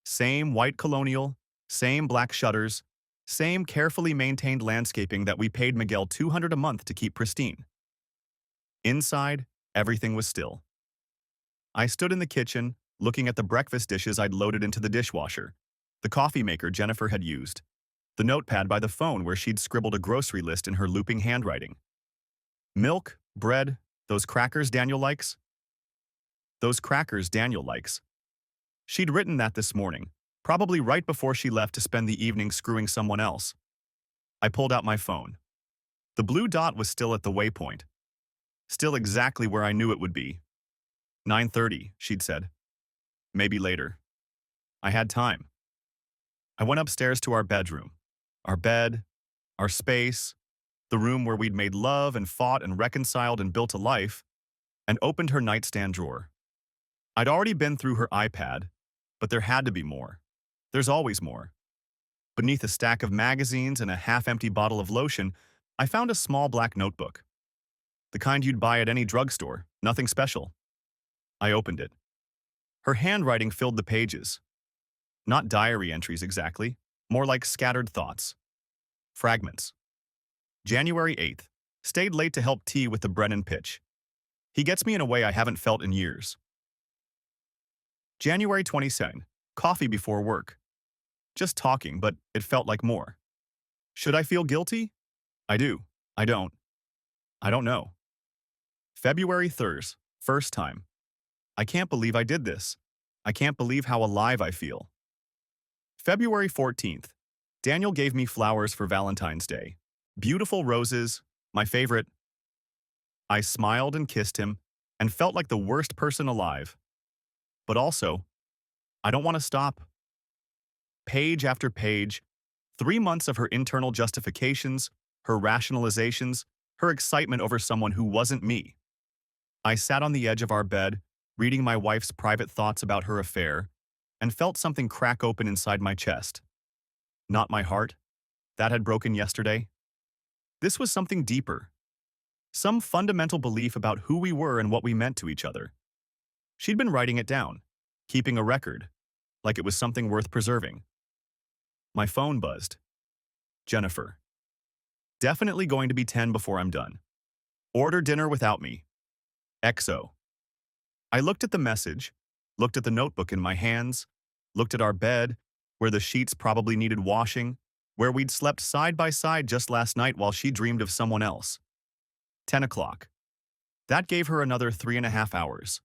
Same white colonial, same black shutters, same carefully maintained landscaping that we paid Miguel $200 a month to keep pristine. Inside, everything was still. I stood in the kitchen, looking at the breakfast dishes I'd loaded into the dishwasher, the coffee maker Jennifer had used, the notepad by the phone where she'd scribbled a grocery list in her looping handwriting. Milk, bread, those crackers Daniel likes? Those crackers Daniel likes. She'd written that this morning, probably right before she left to spend the evening screwing someone else. I pulled out my phone. The blue dot was still at the waypoint. Still exactly where I knew it would be. 9:30, she'd said. Maybe later. I had time. I went upstairs to our bedroom. Our bed, our space, the room where we'd made love and fought and reconciled and built a life, and opened her nightstand drawer. I'd already been through her iPad, but there had to be more. There's always more. Beneath a stack of magazines and a half-empty bottle of lotion, I found a small black notebook. The kind you'd buy at any drugstore, nothing special. I opened it. Her handwriting filled the pages. Not diary entries exactly, more like scattered thoughts. Fragments. January 8th. Stayed late to help T with the Brennan pitch. He gets me in a way I haven't felt in years. January 22nd. Coffee before work. Just talking, but it felt like more. Should I feel guilty? I do. I don't. I don't know. February 3rd. First time. I can't believe I did this. I can't believe how alive I feel. February 14th. Daniel gave me flowers for Valentine's Day. Beautiful roses, my favorite. I smiled and kissed him and felt like the worst person alive. But also, I don't want to stop. Page after page, 3 months of her internal justifications, her rationalizations, her excitement over someone who wasn't me. I sat on the edge of our bed, reading my wife's private thoughts about her affair, and felt something crack open inside my chest. Not my heart. That had broken yesterday. This was something deeper. Some fundamental belief about who we were and what we meant to each other. She'd been writing it down, keeping a record, like it was something worth preserving. My phone buzzed. Jennifer. Definitely going to be 10 before I'm done. Order dinner without me. XO. I looked at the message, looked at the notebook in my hands, looked at our bed, where the sheets probably needed washing, where we'd slept side by side just last night while she dreamed of someone else. 10 o'clock. That gave her another 3.5 hours.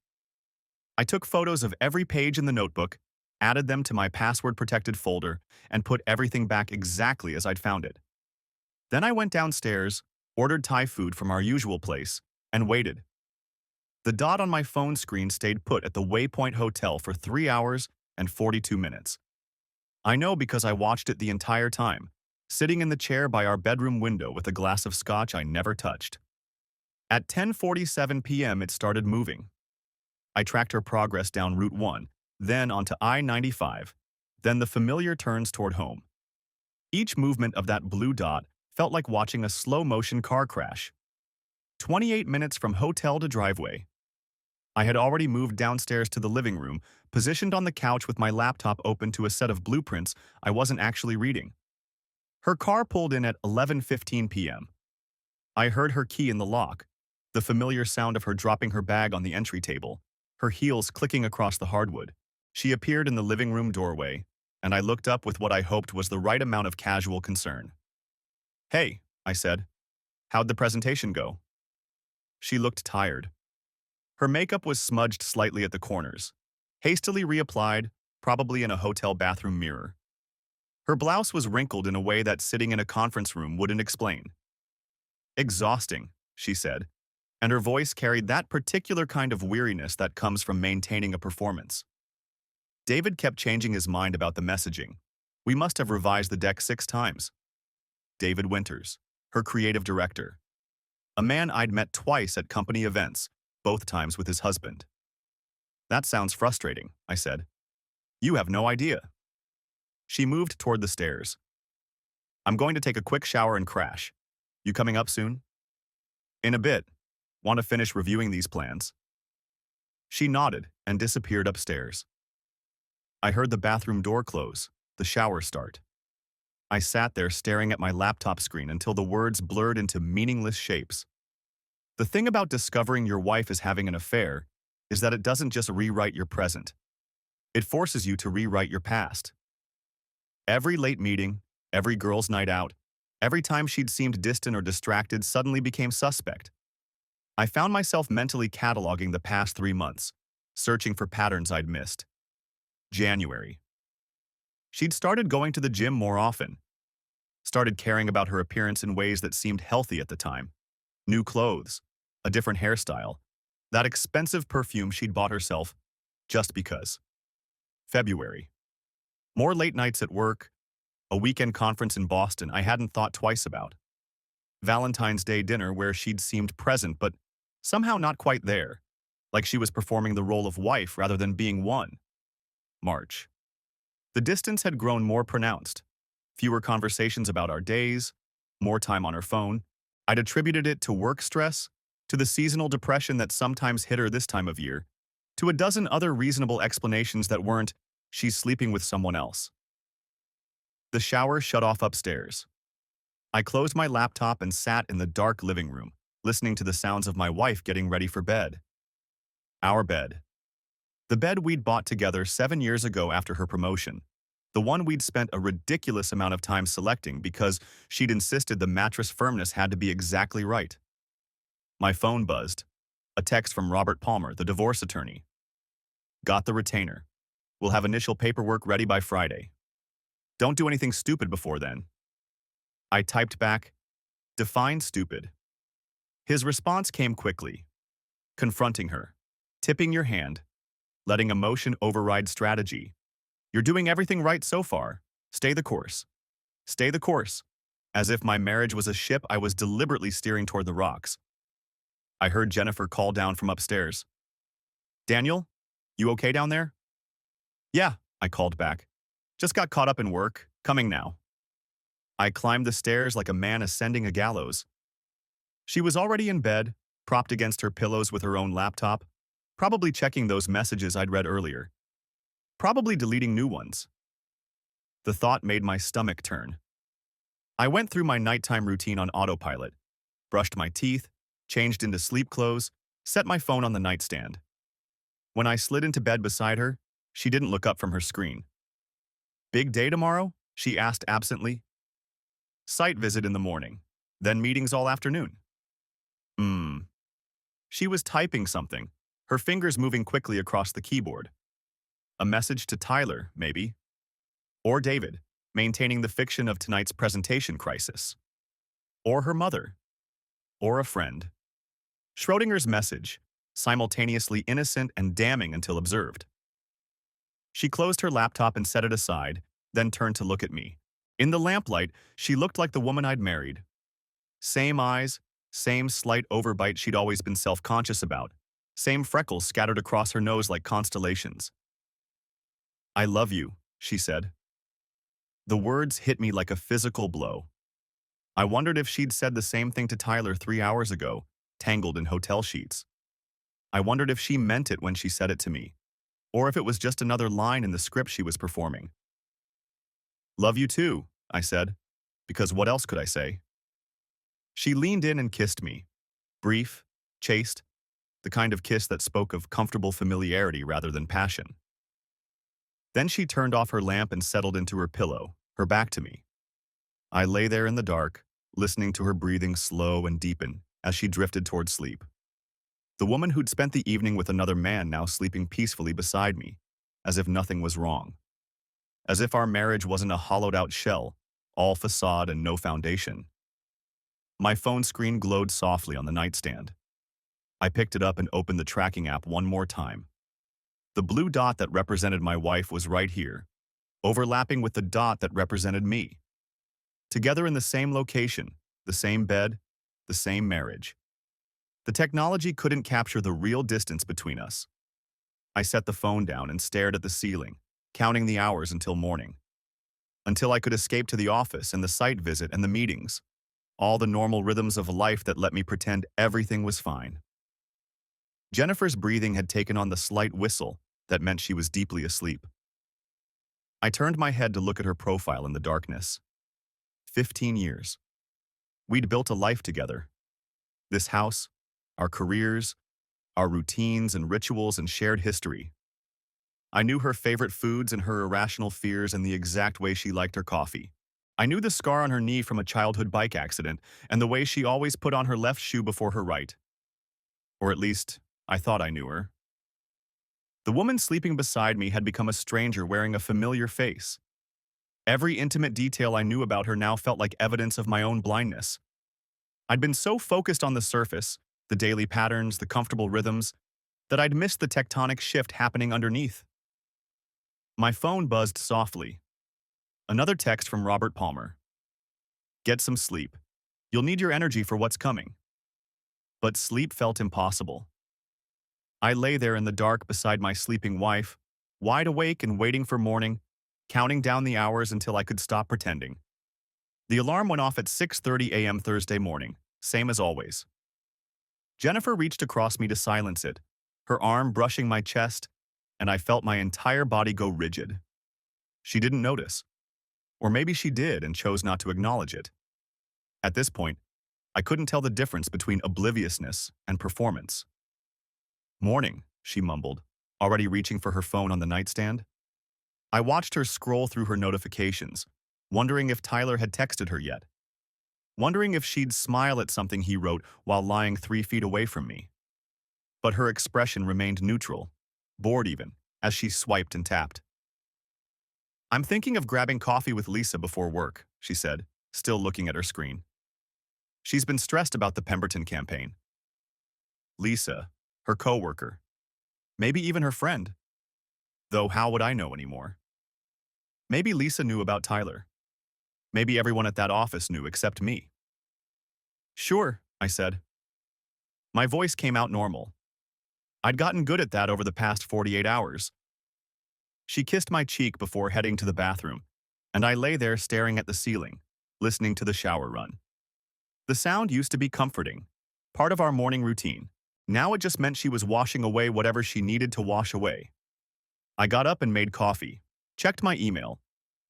I took photos of every page in the notebook, added them to my password-protected folder, and put everything back exactly as I'd found it. Then I went downstairs, ordered Thai food from our usual place, and waited. The dot on my phone screen stayed put at the Waypoint Hotel for 3 hours and 42 minutes. I know because I watched it the entire time, sitting in the chair by our bedroom window with a glass of scotch I never touched. At 10:47 p.m. it started moving. I tracked her progress down Route 1, then onto I-95, then the familiar turns toward home. Each movement of that blue dot felt like watching a slow-motion car crash. 28 minutes from hotel to driveway. I had already moved downstairs to the living room, positioned on the couch with my laptop open to a set of blueprints I wasn't actually reading. Her car pulled in at 11:15 p.m. I heard her key in the lock, the familiar sound of her dropping her bag on the entry table, her heels clicking across the hardwood. She appeared in the living room doorway, and I looked up with what I hoped was the right amount of casual concern. "Hey," I said. "How'd the presentation go?" She looked tired. Her makeup was smudged slightly at the corners, hastily reapplied, probably in a hotel bathroom mirror. Her blouse was wrinkled in a way that sitting in a conference room wouldn't explain. "Exhausting," she said, and her voice carried that particular kind of weariness that comes from maintaining a performance. David kept changing his mind about the messaging. We must have revised the deck 6 times. David Winters, her creative director. A man I'd met twice at company events, both times with his husband. "That sounds frustrating," I said. "You have no idea." She moved toward the stairs. "I'm going to take a quick shower and crash. You coming up soon?" "In a bit. Want to finish reviewing these plans?" She nodded and disappeared upstairs. I heard the bathroom door close, the shower start. I sat there staring at my laptop screen until the words blurred into meaningless shapes. The thing about discovering your wife is having an affair is that it doesn't just rewrite your present. It forces you to rewrite your past. Every late meeting, every girls' night out, every time she'd seemed distant or distracted suddenly became suspect. I found myself mentally cataloging the past 3 months, searching for patterns I'd missed. January. She'd started going to the gym more often, started caring about her appearance in ways that seemed healthy at the time. New clothes, a different hairstyle, that expensive perfume she'd bought herself just because. February. More late nights at work, a weekend conference in Boston I hadn't thought twice about. Valentine's Day dinner where she'd seemed present but somehow not quite there, like she was performing the role of wife rather than being one. March. The distance had grown more pronounced. Fewer conversations about our days, more time on her phone. I'd attributed it to work stress, to the seasonal depression that sometimes hit her this time of year, to a dozen other reasonable explanations that weren't, she's sleeping with someone else. The shower shut off upstairs. I closed my laptop and sat in the dark living room, listening to the sounds of my wife getting ready for bed. Our bed. The bed we'd bought together 7 years ago after her promotion. The one we'd spent a ridiculous amount of time selecting because she'd insisted the mattress firmness had to be exactly right. My phone buzzed. A text from Robert Palmer, the divorce attorney. "Got the retainer. We'll have initial paperwork ready by Friday." Don't do anything stupid before then. I typed back, define stupid. His response came quickly, confronting her. Tipping your hand, letting emotion override strategy. You're doing everything right so far. Stay the course. Stay the course. As if my marriage was a ship I was deliberately steering toward the rocks. I heard Jennifer call down from upstairs. Daniel, you okay down there? Yeah, I called back. Just got caught up in work. Coming now. I climbed the stairs like a man ascending a gallows. She was already in bed, propped against her pillows with her own laptop, probably checking those messages I'd read earlier. Probably deleting new ones. The thought made my stomach turn. I went through my nighttime routine on autopilot, brushed my teeth, changed into sleep clothes, set my phone on the nightstand. When I slid into bed beside her, she didn't look up from her screen. Big day tomorrow? She asked absently. Site visit in the morning, then meetings all afternoon. She was typing something, her fingers moving quickly across the keyboard. A message to Tyler, maybe. Or David, maintaining the fiction of tonight's presentation crisis. Or her mother. Or a friend. Schrodinger's message, simultaneously innocent and damning until observed. She closed her laptop and set it aside, then turned to look at me. In the lamplight, she looked like the woman I'd married. Same eyes, same slight overbite she'd always been self-conscious about, same freckles scattered across her nose like constellations. I love you, she said. The words hit me like a physical blow. I wondered if she'd said the same thing to Tyler 3 hours ago, tangled in hotel sheets. I wondered if she meant it when she said it to me, or if it was just another line in the script she was performing. Love you too, I said, because what else could I say? She leaned in and kissed me, brief, chaste, the kind of kiss that spoke of comfortable familiarity rather than passion. Then she turned off her lamp and settled into her pillow, her back to me. I lay there in the dark, listening to her breathing slow and deepen as she drifted toward sleep. The woman who'd spent the evening with another man now sleeping peacefully beside me, as if nothing was wrong. As if our marriage wasn't a hollowed-out shell, all facade and no foundation. My phone screen glowed softly on the nightstand. I picked it up and opened the tracking app one more time. The blue dot that represented my wife was right here, overlapping with the dot that represented me. Together in the same location, the same bed, the same marriage. The technology couldn't capture the real distance between us. I set the phone down and stared at the ceiling, counting the hours until morning. Until I could escape to the office and the site visit and the meetings. All the normal rhythms of life that let me pretend everything was fine. Jennifer's breathing had taken on the slight whistle that meant she was deeply asleep. I turned my head to look at her profile in the darkness. 15 years. We'd built a life together. This house, our careers, our routines and rituals and shared history. I knew her favorite foods and her irrational fears and the exact way she liked her coffee. I knew the scar on her knee from a childhood bike accident and the way she always put on her left shoe before her right. Or at least, I thought I knew her. The woman sleeping beside me had become a stranger wearing a familiar face. Every intimate detail I knew about her now felt like evidence of my own blindness. I'd been so focused on the surface, the daily patterns, the comfortable rhythms, that I'd missed the tectonic shift happening underneath. My phone buzzed softly. Another text from Robert Palmer. Get some sleep. You'll need your energy for what's coming. But sleep felt impossible. I lay there in the dark beside my sleeping wife, wide awake and waiting for morning, counting down the hours until I could stop pretending. The alarm went off at 6:30 a.m. Thursday morning, same as always. Jennifer reached across me to silence it, her arm brushing my chest, and I felt my entire body go rigid. She didn't notice. Or maybe she did and chose not to acknowledge it. At this point, I couldn't tell the difference between obliviousness and performance. Morning, she mumbled, already reaching for her phone on the nightstand. I watched her scroll through her notifications, wondering if Tyler had texted her yet. Wondering if she'd smile at something he wrote while lying 3 feet away from me. But her expression remained neutral, bored even, as she swiped and tapped. I'm thinking of grabbing coffee with Lisa before work, she said, still looking at her screen. She's been stressed about the Pemberton campaign. Lisa, her coworker, maybe even her friend. Though how would I know anymore? Maybe Lisa knew about Tyler. Maybe everyone at that office knew except me. Sure, I said. My voice came out normal. I'd gotten good at that over the past 48 hours. She kissed my cheek before heading to the bathroom, and I lay there staring at the ceiling, listening to the shower run. The sound used to be comforting, part of our morning routine. Now it just meant she was washing away whatever she needed to wash away. I got up and made coffee, checked my email,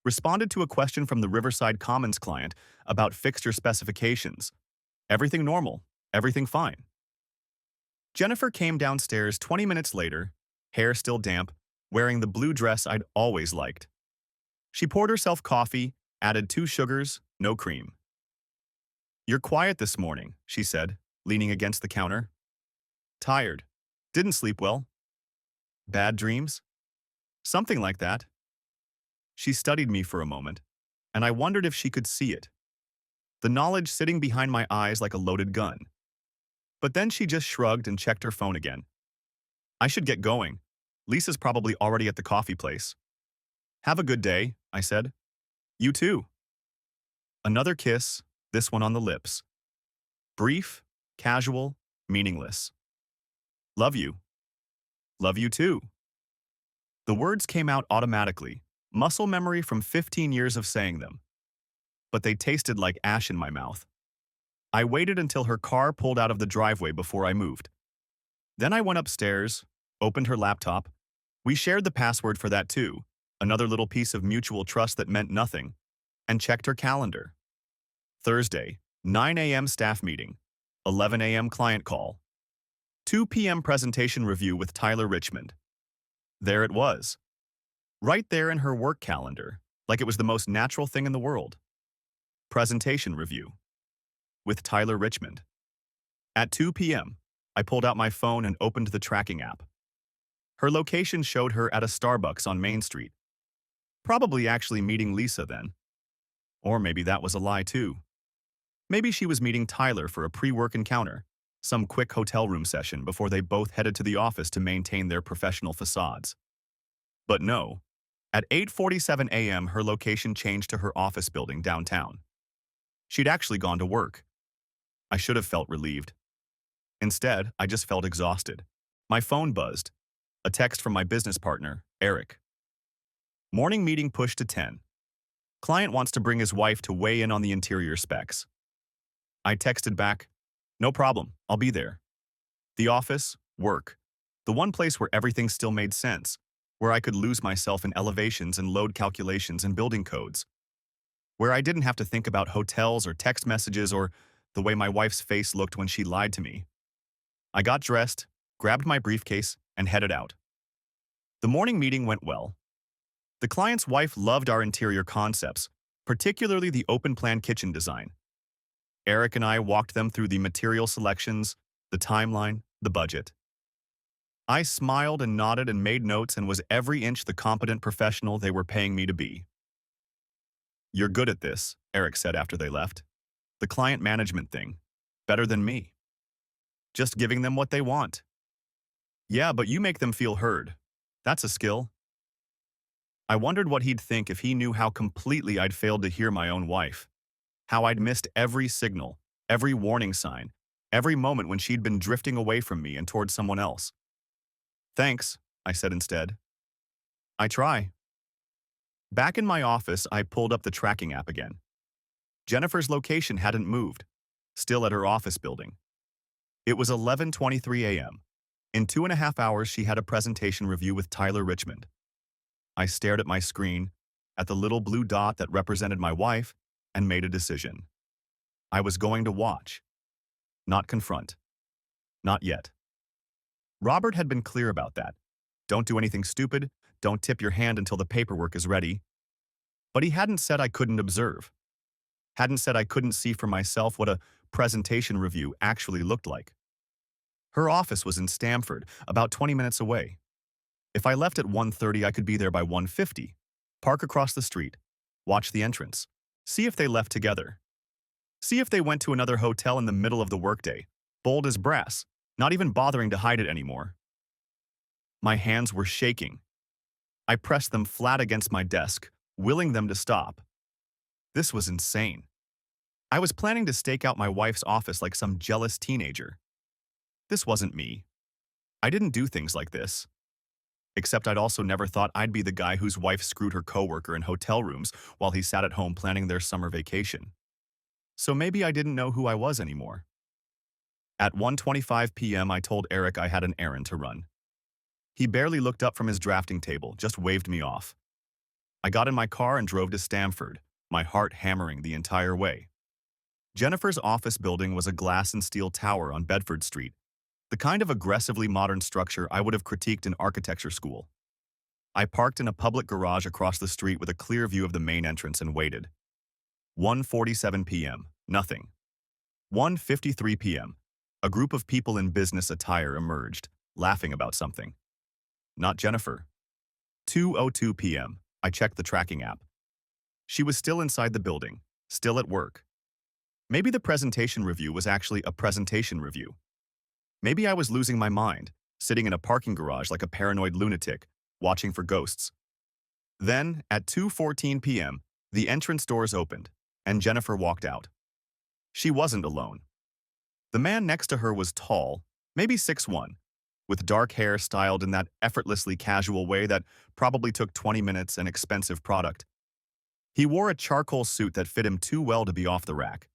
responded to a question from the Riverside Commons client about fixture specifications. Everything normal, everything fine. Jennifer came downstairs 20 minutes later, hair still damp, wearing the blue dress I'd always liked. She poured herself coffee, added 2 sugars, no cream. "You're quiet this morning," she said, leaning against the counter. "Tired. Didn't sleep well. Bad dreams?" "Something like that." She studied me for a moment, and I wondered if she could see it. The knowledge sitting behind my eyes like a loaded gun. But then she just shrugged and checked her phone again. "I should get going. Lisa's probably already at the coffee place." "Have a good day," I said. "You too." Another kiss, this one on the lips. Brief, casual, meaningless. "Love you." "Love you too." The words came out automatically, muscle memory from 15 years of saying them. But they tasted like ash in my mouth. I waited until her car pulled out of the driveway before I moved. Then I went upstairs, opened her laptop. We shared the password for that too, another little piece of mutual trust that meant nothing, and checked her calendar. Thursday, 9 a.m. staff meeting, 11 a.m. client call, 2 p.m. presentation review with Tyler Richmond. There it was, right there in her work calendar, like it was the most natural thing in the world. Presentation review with Tyler Richmond. At 2 p.m., I pulled out my phone and opened the tracking app. Her location showed her at a Starbucks on Main Street. Probably actually meeting Lisa then. Or maybe that was a lie too. Maybe she was meeting Tyler for a pre-work encounter, some quick hotel room session before they both headed to the office to maintain their professional facades. But no, at 8:47 a.m. her location changed to her office building downtown. She'd actually gone to work. I should have felt relieved. Instead, I just felt exhausted. My phone buzzed. A text from my business partner, Eric. Morning meeting pushed to 10. Client wants to bring his wife to weigh in on the interior specs. I texted back, "No problem, I'll be there." The office, work, the one place where everything still made sense, where I could lose myself in elevations and load calculations and building codes, where I didn't have to think about hotels or text messages or the way my wife's face looked when she lied to me. I got dressed, grabbed my briefcase, and headed out. The morning meeting went well. The client's wife loved our interior concepts, particularly the open-plan kitchen design. Eric and I walked them through the material selections, the timeline, the budget. I smiled and nodded and made notes and was every inch the competent professional they were paying me to be. "You're good at this," Eric said after they left. "The client management thing. Better than me. Just giving them what they want." "Yeah, but you make them feel heard. That's a skill." I wondered what he'd think if he knew how completely I'd failed to hear my own wife. How I'd missed every signal, every warning sign, every moment when she'd been drifting away from me and towards someone else. "Thanks," I said instead. "I try." Back in my office, I pulled up the tracking app again. Jennifer's location hadn't moved, still at her office building. It was 11:23 a.m. In 2.5 hours, she had a presentation review with Tyler Richmond. I stared at my screen, at the little blue dot that represented my wife, and made a decision. I was going to watch, not confront. Not yet. Robert had been clear about that. Don't do anything stupid, don't tip your hand until the paperwork is ready. But he hadn't said I couldn't observe. Hadn't said I couldn't see for myself what a presentation review actually looked like. Her office was in Stamford, about 20 minutes away. If I left at 1:30, I could be there by 1:50. Park across the street. Watch the entrance. See if they left together. See if they went to another hotel in the middle of the workday, bold as brass, not even bothering to hide it anymore. My hands were shaking. I pressed them flat against my desk, willing them to stop. This was insane. I was planning to stake out my wife's office like some jealous teenager. This wasn't me. I didn't do things like this. Except I'd also never thought I'd be the guy whose wife screwed her coworker in hotel rooms while he sat at home planning their summer vacation. So maybe I didn't know who I was anymore. At 1:25 p.m. I told Eric I had an errand to run. He barely looked up from his drafting table, just waved me off. I got in my car and drove to Stamford, my heart hammering the entire way. Jennifer's office building was a glass and steel tower on Bedford Street, the kind of aggressively modern structure I would have critiqued in architecture school. I parked in a public garage across the street with a clear view of the main entrance and waited. 1:47 p.m. Nothing. 1:53 p.m. A group of people in business attire emerged, laughing about something. Not Jennifer. 2:02 p.m. I checked the tracking app. She was still inside the building, still at work. Maybe the presentation review was actually a presentation review. Maybe I was losing my mind, sitting in a parking garage like a paranoid lunatic, watching for ghosts. Then, at 2:14 p.m., the entrance doors opened, and Jennifer walked out. She wasn't alone. The man next to her was tall, maybe 6'1", with dark hair styled in that effortlessly casual way that probably took 20 minutes and expensive product. He wore a charcoal suit that fit him too well to be off the rack.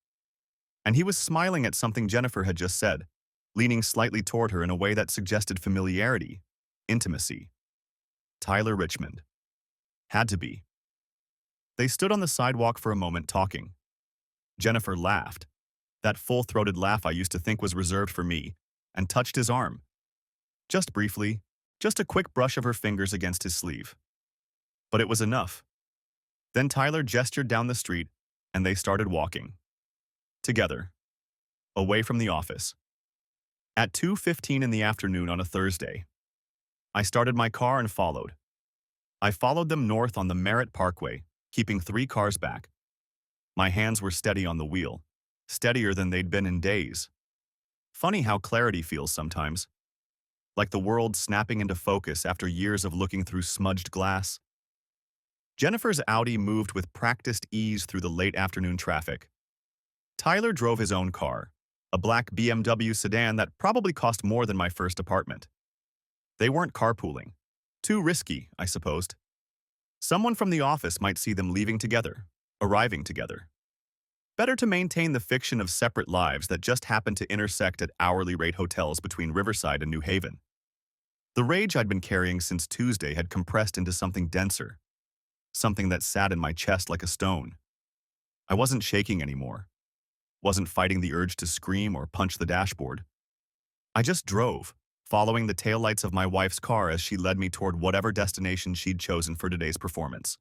And he was smiling at something Jennifer had just said, leaning slightly toward her in a way that suggested familiarity, intimacy. Tyler Richmond. Had to be. They stood on the sidewalk for a moment talking. Jennifer laughed, that full-throated laugh I used to think was reserved for me, and touched his arm. Just briefly, just a quick brush of her fingers against his sleeve. But it was enough. Then Tyler gestured down the street, and they started walking. Together. Away from the office. At 2:15 in the afternoon on a Thursday, I started my car and followed. I followed them north on the Merritt Parkway, keeping 3 cars back. My hands were steady on the wheel, steadier than they'd been in days. Funny how clarity feels sometimes. Like the world snapping into focus after years of looking through smudged glass. Jennifer's Audi moved with practiced ease through the late afternoon traffic. Tyler drove his own car, a black BMW sedan that probably cost more than my first apartment. They weren't carpooling. Too risky, I supposed. Someone from the office might see them leaving together, arriving together. Better to maintain the fiction of separate lives that just happened to intersect at hourly rate hotels between Riverside and New Haven. The rage I'd been carrying since Tuesday had compressed into something denser, something that sat in my chest like a stone. I wasn't shaking anymore. Wasn't fighting the urge to scream or punch the dashboard. I just drove, following the taillights of my wife's car as she led me toward whatever destination she'd chosen for today's performance.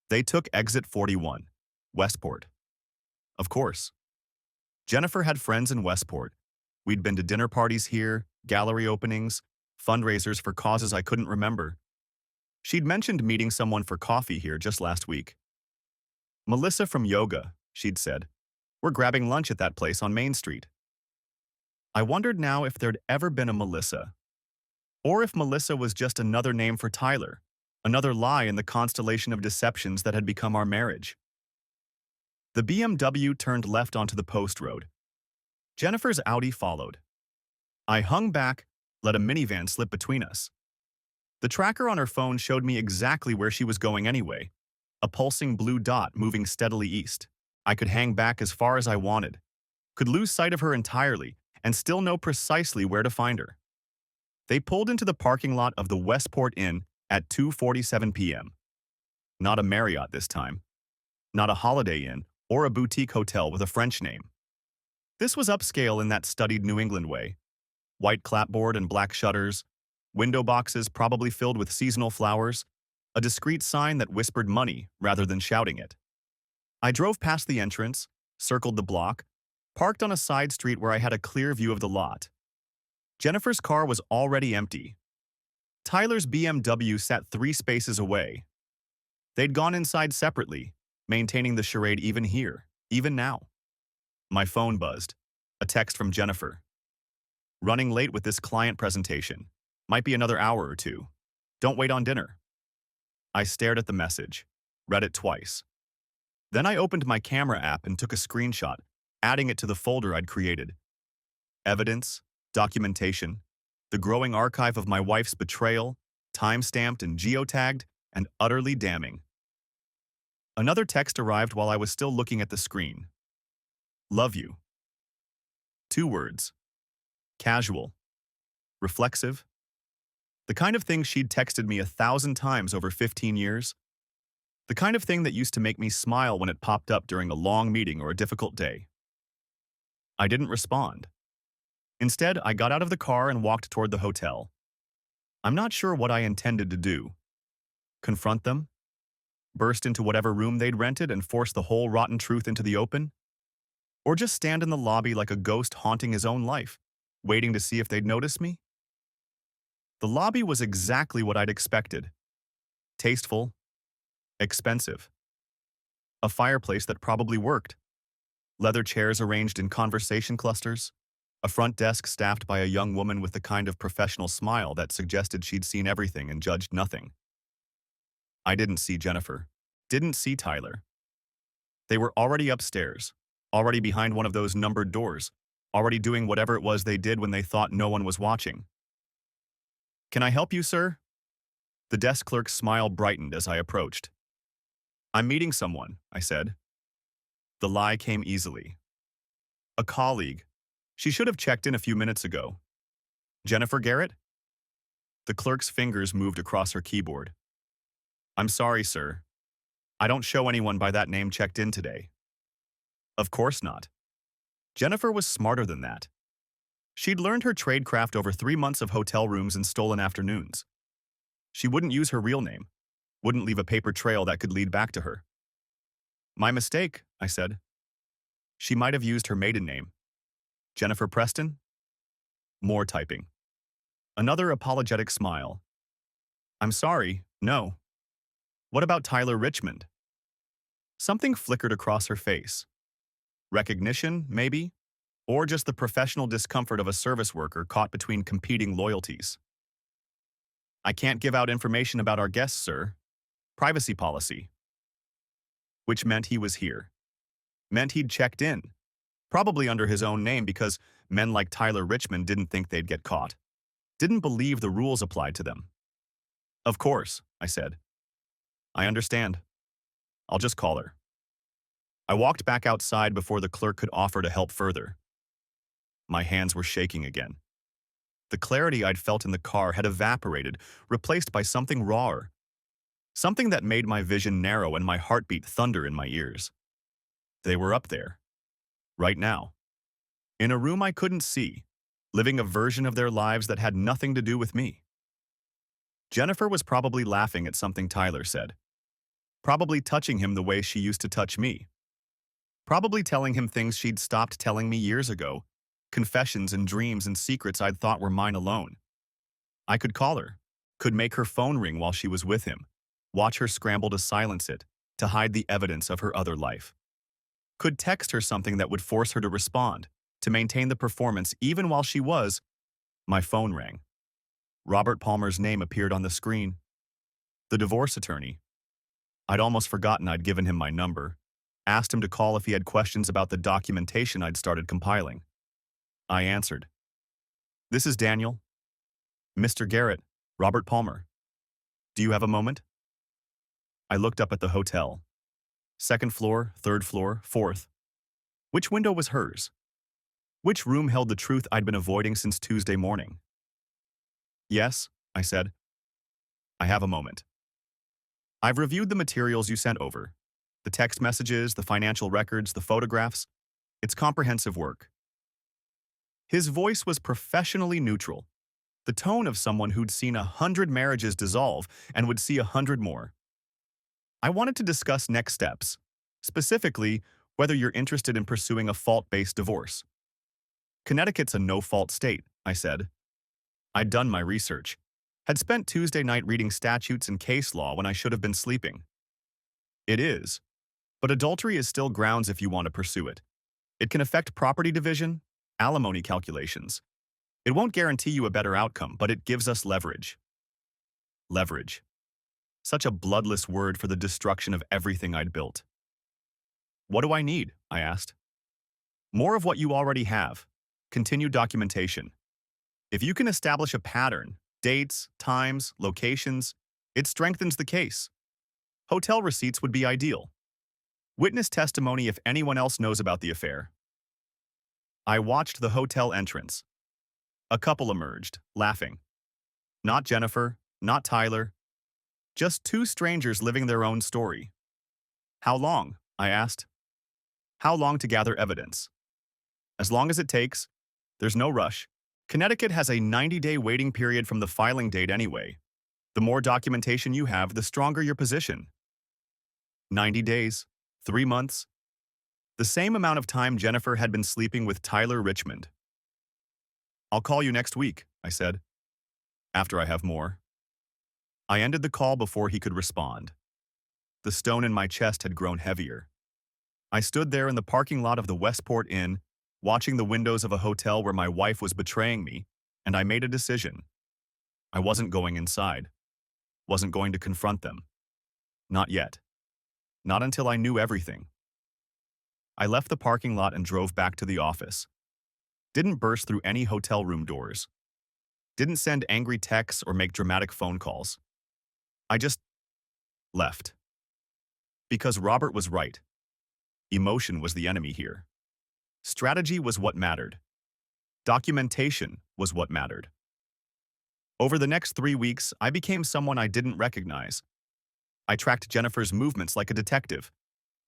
They took exit 41, Westport. Of course. Jennifer had friends in Westport. We'd been to dinner parties here, gallery openings, fundraisers for causes I couldn't remember. She'd mentioned meeting someone for coffee here just last week. Melissa from yoga, she'd said. We're grabbing lunch at that place on Main Street. I wondered now if there'd ever been a Melissa. Or if Melissa was just another name for Tyler, another lie in the constellation of deceptions that had become our marriage. The BMW turned left onto the post road. Jennifer's Audi followed. I hung back, let a minivan slip between us. The tracker on her phone showed me exactly where she was going anyway, a pulsing blue dot moving steadily east. I could hang back as far as I wanted, could lose sight of her entirely, and still know precisely where to find her. They pulled into the parking lot of the Westport Inn at 2:47 p.m. Not a Marriott this time. Not a Holiday Inn or a boutique hotel with a French name. This was upscale in that studied New England way. White clapboard and black shutters, window boxes probably filled with seasonal flowers, a discreet sign that whispered money rather than shouting it. I drove past the entrance, circled the block, parked on a side street where I had a clear view of the lot. Jennifer's car was already empty. Tyler's BMW sat 3 spaces away. They'd gone inside separately, maintaining the charade even now. My phone buzzed. A text from Jennifer. Running late with this client presentation. Might be another hour or two. Don't wait on dinner. I stared at the message, read it twice. Then I opened my camera app and took a screenshot, adding it to the folder I'd created. Evidence, documentation, the growing archive of my wife's betrayal, time-stamped and geotagged, and utterly damning. Another text arrived while I was still looking at the screen. Love you. 2 words. Casual. Reflexive. The kind of thing she'd texted me 1,000 times over 15 years. The kind of thing that used to make me smile when it popped up during a long meeting or a difficult day. I didn't respond. Instead, I got out of the car and walked toward the hotel. I'm not sure what I intended to do. Confront them? Burst into whatever room they'd rented and force the whole rotten truth into the open? Or just stand in the lobby like a ghost haunting his own life, waiting to see if they'd notice me? The lobby was exactly what I'd expected. Tasteful, expensive. A fireplace that probably worked. Leather chairs arranged in conversation clusters. A front desk staffed by a young woman with the kind of professional smile that suggested she'd seen everything and judged nothing. I didn't see Jennifer. Didn't see Tyler. They were already upstairs, already behind one of those numbered doors, already doing whatever it was they did when they thought no one was watching. Can I help you, sir? The desk clerk's smile brightened as I approached. I'm meeting someone, I said. The lie came easily. A colleague. She should have checked in a few minutes ago. Jennifer Garrett? The clerk's fingers moved across her keyboard. I'm sorry, sir. I don't show anyone by that name checked in today. Of course not. Jennifer was smarter than that. She'd learned her tradecraft over 3 months of hotel rooms and stolen afternoons. She wouldn't use her real name, wouldn't leave a paper trail that could lead back to her. My mistake, I said. She might have used her maiden name. Jennifer Preston? More typing. Another apologetic smile. I'm sorry, no. What about Tyler Richmond? Something flickered across her face. Recognition, maybe? Or just the professional discomfort of a service worker caught between competing loyalties. I can't give out information about our guests, sir. Privacy policy. Which meant he was here. Meant he'd checked in. Probably under his own name because men like Tyler Richmond didn't think they'd get caught. Didn't believe the rules applied to them. Of course, I said. I understand. I'll just call her. I walked back outside before the clerk could offer to help further. My hands were shaking again. The clarity I'd felt in the car had evaporated, replaced by something rawer. Something that made my vision narrow and my heartbeat thunder in my ears. They were up there. Right now. In a room I couldn't see, living a version of their lives that had nothing to do with me. Jennifer was probably laughing at something Tyler said. Probably touching him the way she used to touch me. Probably telling him things she'd stopped telling me years ago, confessions and dreams and secrets I'd thought were mine alone. I could call her, could make her phone ring while she was with him, watch her scramble to silence it, to hide the evidence of her other life. Could text her something that would force her to respond, to maintain the performance even while she was. My phone rang. Robert Palmer's name appeared on the screen. The divorce attorney. I'd almost forgotten I'd given him my number, asked him to call if he had questions about the documentation I'd started compiling. I answered. This is Daniel. Mr. Garrett, Robert Palmer. Do you have a moment? I looked up at the hotel. 2nd floor, 3rd floor, 4th. Which window was hers? Which room held the truth I'd been avoiding since Tuesday morning? Yes, I said. I have a moment. I've reviewed the materials you sent over. The text messages, the financial records, the photographs. It's comprehensive work. His voice was professionally neutral, the tone of someone who'd seen 100 marriages dissolve and would see 100 more. I wanted to discuss next steps, specifically whether you're interested in pursuing a fault-based divorce. Connecticut's a no-fault state, I said. I'd done my research, had spent Tuesday night reading statutes and case law when I should have been sleeping. It is, but adultery is still grounds if you want to pursue it. It can affect property division, alimony calculations. It won't guarantee you a better outcome, but it gives us leverage. Leverage. Such a bloodless word for the destruction of everything I'd built. What do I need? I asked. More of what you already have. Continued documentation. If you can establish a pattern, dates, times, locations, it strengthens the case. Hotel receipts would be ideal. Witness testimony if anyone else knows about the affair. I watched the hotel entrance. A couple emerged, laughing. Not Jennifer, not Tyler. Just two strangers living their own story. How long? I asked. How long to gather evidence? As long as it takes. There's no rush. Connecticut has a 90-day waiting period from the filing date anyway. The more documentation you have, the stronger your position. 90 days, 3 months. The same amount of time Jennifer had been sleeping with Tyler Richmond. I'll call you next week, I said. After I have more. I ended the call before he could respond. The stone in my chest had grown heavier. I stood there in the parking lot of the Westport Inn, watching the windows of a hotel where my wife was betraying me, and I made a decision. I wasn't going inside. Wasn't going to confront them. Not yet. Not until I knew everything. I left the parking lot and drove back to the office. Didn't burst through any hotel room doors. Didn't send angry texts or make dramatic phone calls. I just left. Because Robert was right. Emotion was the enemy here. Strategy was what mattered. Documentation was what mattered. Over the next 3 weeks, I became someone I didn't recognize. I tracked Jennifer's movements like a detective,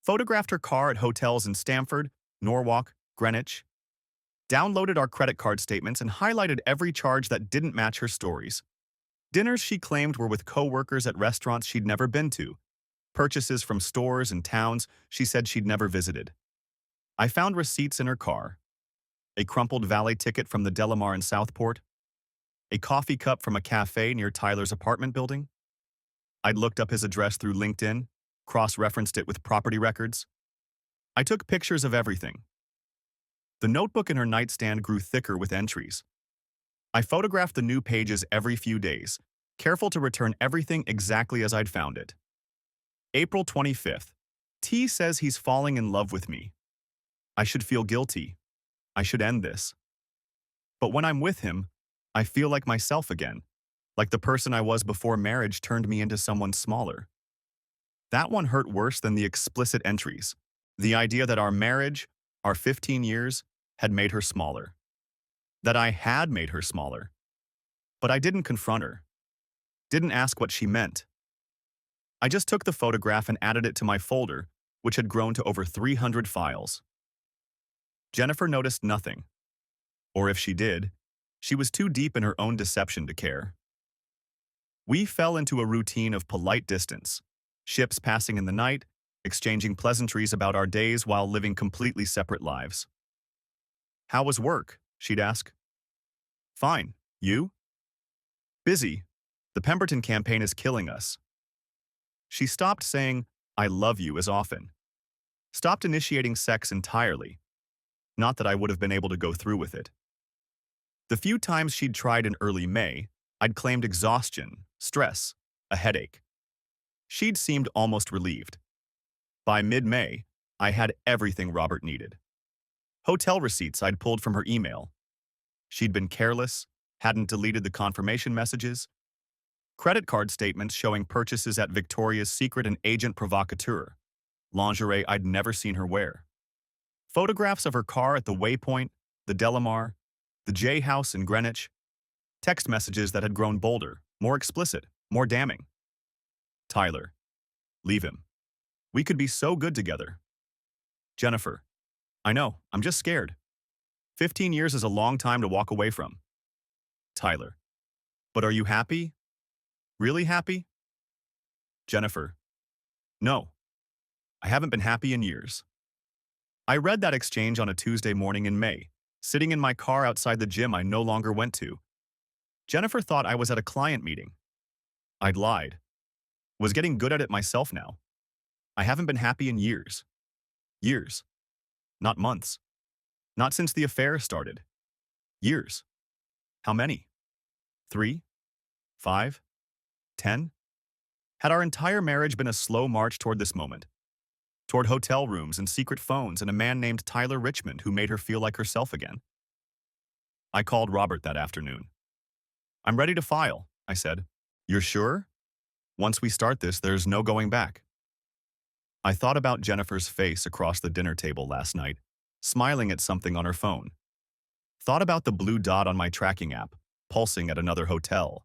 photographed her car at hotels in Stamford, Norwalk, Greenwich, downloaded our credit card statements and highlighted every charge that didn't match her stories. Dinners she claimed were with co-workers at restaurants she'd never been to, purchases from stores and towns she said she'd never visited. I found receipts in her car, a crumpled valet ticket from the Delamar in Southport, a coffee cup from a cafe near Tyler's apartment building. I'd looked up his address through LinkedIn, cross-referenced it with property records. I took pictures of everything. The notebook in her nightstand grew thicker with entries. I photographed the new pages every few days, careful to return everything exactly as I'd found it. April 25th. T says he's falling in love with me. I should feel guilty. I should end this. But when I'm with him, I feel like myself again, like the person I was before marriage turned me into someone smaller. That one hurt worse than the explicit entries, the idea that our marriage, our 15 years, had made her smaller. That I had made her smaller. But I didn't confront her. Didn't ask what she meant. I just took the photograph and added it to my folder, which had grown to over 300 files. Jennifer noticed nothing. Or if she did, she was too deep in her own deception to care. We fell into a routine of polite distance, ships passing in the night, exchanging pleasantries about our days while living completely separate lives. How was work? She'd ask. Fine. You? Busy. The Pemberton campaign is killing us. She stopped saying, I love you as often. Stopped initiating sex entirely. Not that I would have been able to go through with it. The few times she'd tried in early May, I'd claimed exhaustion, stress, a headache. She'd seemed almost relieved. By mid-May, I had everything Robert needed. Hotel receipts I'd pulled from her email. She'd been careless, hadn't deleted the confirmation messages. Credit card statements showing purchases at Victoria's Secret and Agent Provocateur, lingerie I'd never seen her wear. Photographs of her car at the Waypoint, the Delamar, the J House in Greenwich. Text messages that had grown bolder, more explicit, more damning. Tyler. Leave him. We could be so good together. Jennifer. I know, I'm just scared. 15 years is a long time to walk away from. Tyler. But are you happy? Really happy? Jennifer. No. I haven't been happy in years. I read that exchange on a Tuesday morning in May, sitting in my car outside the gym I no longer went to. Jennifer thought I was at a client meeting. I'd lied. Was getting good at it myself now. I haven't been happy in years. Years. Not months. Not since the affair started. Years. How many? 3? 5? 10? Had our entire marriage been a slow march toward this moment? Toward hotel rooms and secret phones and a man named Tyler Richmond who made her feel like herself again? I called Robert that afternoon. "I'm ready to file," I said. "You're sure? Once we start this, there's no going back." I thought about Jennifer's face across the dinner table last night, smiling at something on her phone. Thought about the blue dot on my tracking app, pulsing at another hotel.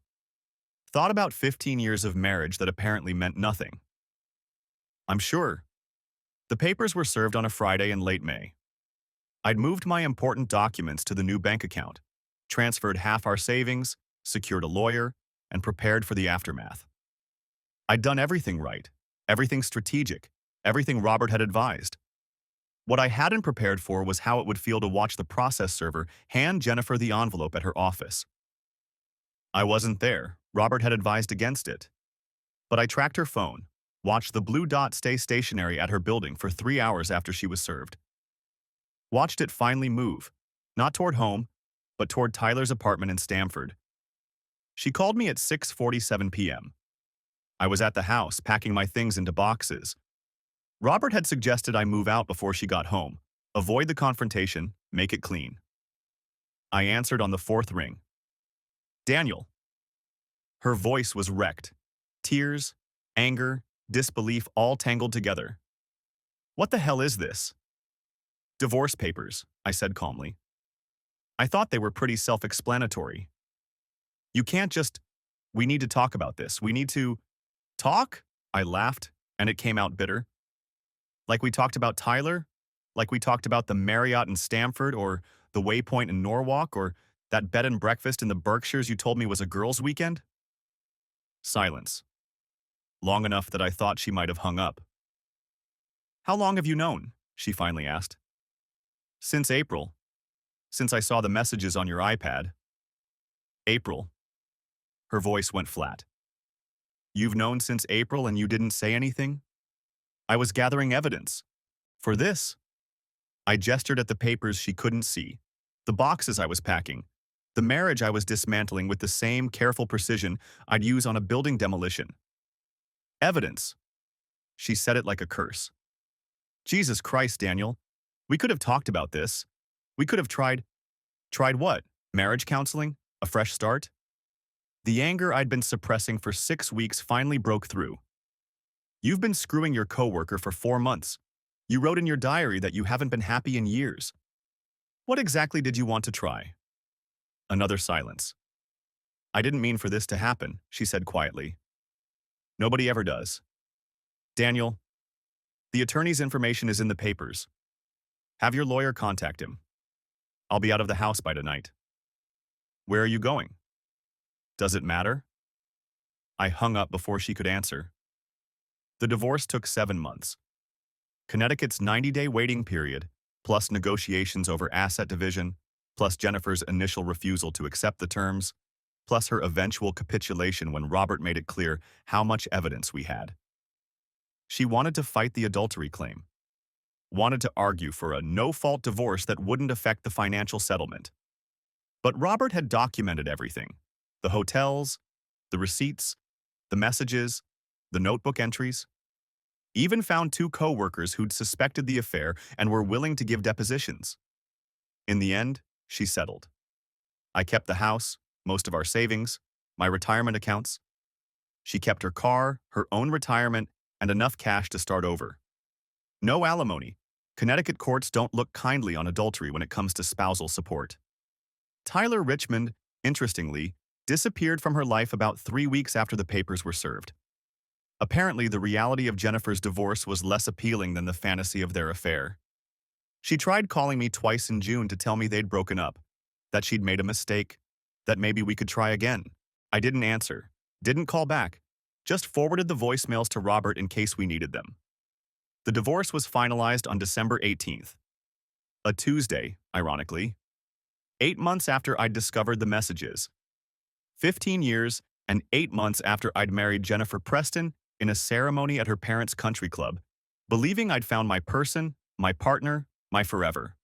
Thought about 15 years of marriage that apparently meant nothing. I'm sure. The papers were served on a Friday in late May. I'd moved my important documents to the new bank account, transferred half our savings, secured a lawyer, and prepared for the aftermath. I'd done everything right, everything strategic, everything Robert had advised. What I hadn't prepared for was how it would feel to watch the process server hand Jennifer the envelope at her office. I wasn't there. Robert had advised against it. But I tracked her phone, watched the blue dot stay stationary at her building for 3 hours after she was served. Watched it finally move, not toward home, but toward Tyler's apartment in Stamford. She called me at 6:47 p.m. I was at the house, packing my things into boxes. Robert had suggested I move out before she got home, avoid the confrontation, make it clean. I answered on the 4th ring. "Daniel." Her voice was wrecked. Tears, anger, disbelief all tangled together. "What the hell is this?" "Divorce papers," I said calmly. I thought they were pretty self-explanatory. "You can't just... We need to talk about this. We need to..." "Talk?" I laughed, and it came out bitter. "Like we talked about Tyler? Like we talked about the Marriott in Stamford, or the Waypoint in Norwalk, or that bed and breakfast in the Berkshires you told me was a girls' weekend?" Silence. Long enough that I thought she might have hung up. "How long have you known?" she finally asked. "Since April. Since I saw the messages on your iPad." "April." Her voice went flat. "You've known since April and you didn't say anything?" "I was gathering evidence. For this." I gestured at the papers she couldn't see, the boxes I was packing, the marriage I was dismantling with the same careful precision I'd use on a building demolition. "Evidence." She said it like a curse. "Jesus Christ, Daniel. We could have talked about this. We could have tried..." "Tried what? Marriage counseling? A fresh start?" The anger I'd been suppressing for 6 weeks finally broke through. "You've been screwing your coworker for 4 months. You wrote in your diary that you haven't been happy in years. What exactly did you want to try?" Another silence. "I didn't mean for this to happen," she said quietly. "Nobody ever does. Daniel, the attorney's information is in the papers. Have your lawyer contact him. I'll be out of the house by tonight." "Where are you going?" "Does it matter?" I hung up before she could answer. The divorce took 7 months. Connecticut's 90-day waiting period, plus negotiations over asset division, plus Jennifer's initial refusal to accept the terms, plus her eventual capitulation when Robert made it clear how much evidence we had. She wanted to fight the adultery claim. Wanted to argue for a no-fault divorce that wouldn't affect the financial settlement. But Robert had documented everything. The hotels, the receipts, the messages, the notebook entries. Even found 2 co-workers who'd suspected the affair and were willing to give depositions. In the end, she settled. I kept the house, most of our savings, my retirement accounts. She kept her car, her own retirement, and enough cash to start over. No alimony. Connecticut courts don't look kindly on adultery when it comes to spousal support. Tyler Richmond, interestingly, disappeared from her life about 3 weeks after the papers were served. Apparently, the reality of Jennifer's divorce was less appealing than the fantasy of their affair. She tried calling me twice in June to tell me they'd broken up, that she'd made a mistake, that maybe we could try again. I didn't answer, didn't call back, just forwarded the voicemails to Robert in case we needed them. The divorce was finalized on December 18th. A Tuesday, ironically. 8 months after I'd discovered the messages. 15 years and 8 months after I'd married Jennifer Preston in a ceremony at her parents' country club, believing I'd found my person, my partner, my forever.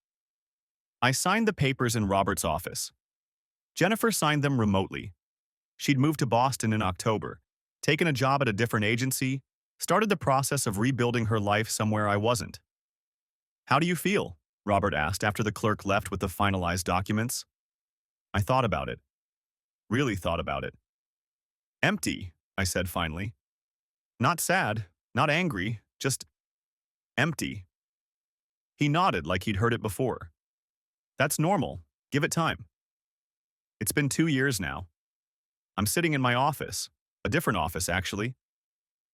I signed the papers in Robert's office. Jennifer signed them remotely. She'd moved to Boston in October, taken a job at a different agency, started the process of rebuilding her life somewhere I wasn't. "How do you feel?" Robert asked after the clerk left with the finalized documents. I thought about it. Really thought about it. "Empty," I said finally. "Not sad, not angry, just empty." He nodded like he'd heard it before. "That's normal. Give it time." It's been 2 years now. I'm sitting in my office, a different office actually.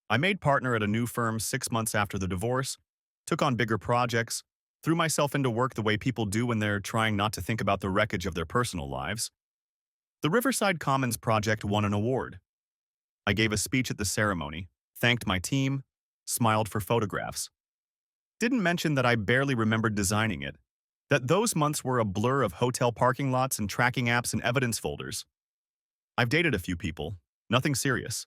I made partner at a new firm 6 months after the divorce, took on bigger projects, threw myself into work the way people do when they're trying not to think about the wreckage of their personal lives. The Riverside Commons project won an award. I gave a speech at the ceremony, thanked my team, smiled for photographs. Didn't mention that I barely remembered designing it, that those months were a blur of hotel parking lots and tracking apps and evidence folders. I've dated a few people, nothing serious.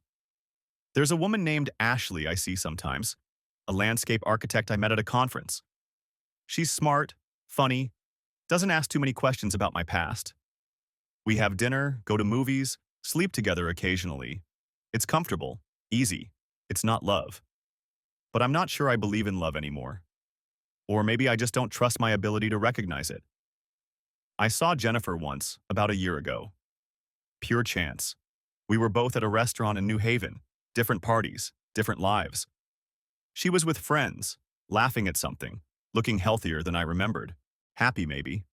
There's a woman named Ashley I see sometimes, a landscape architect I met at a conference. She's smart, funny, doesn't ask too many questions about my past. We have dinner, go to movies, sleep together occasionally. It's comfortable, easy. It's not love. But I'm not sure I believe in love anymore. Or maybe I just don't trust my ability to recognize it. I saw Jennifer once, about a year ago. Pure chance. We were both at a restaurant in New Haven, different parties, different lives. She was with friends, laughing at something, looking healthier than I remembered. Happy, maybe.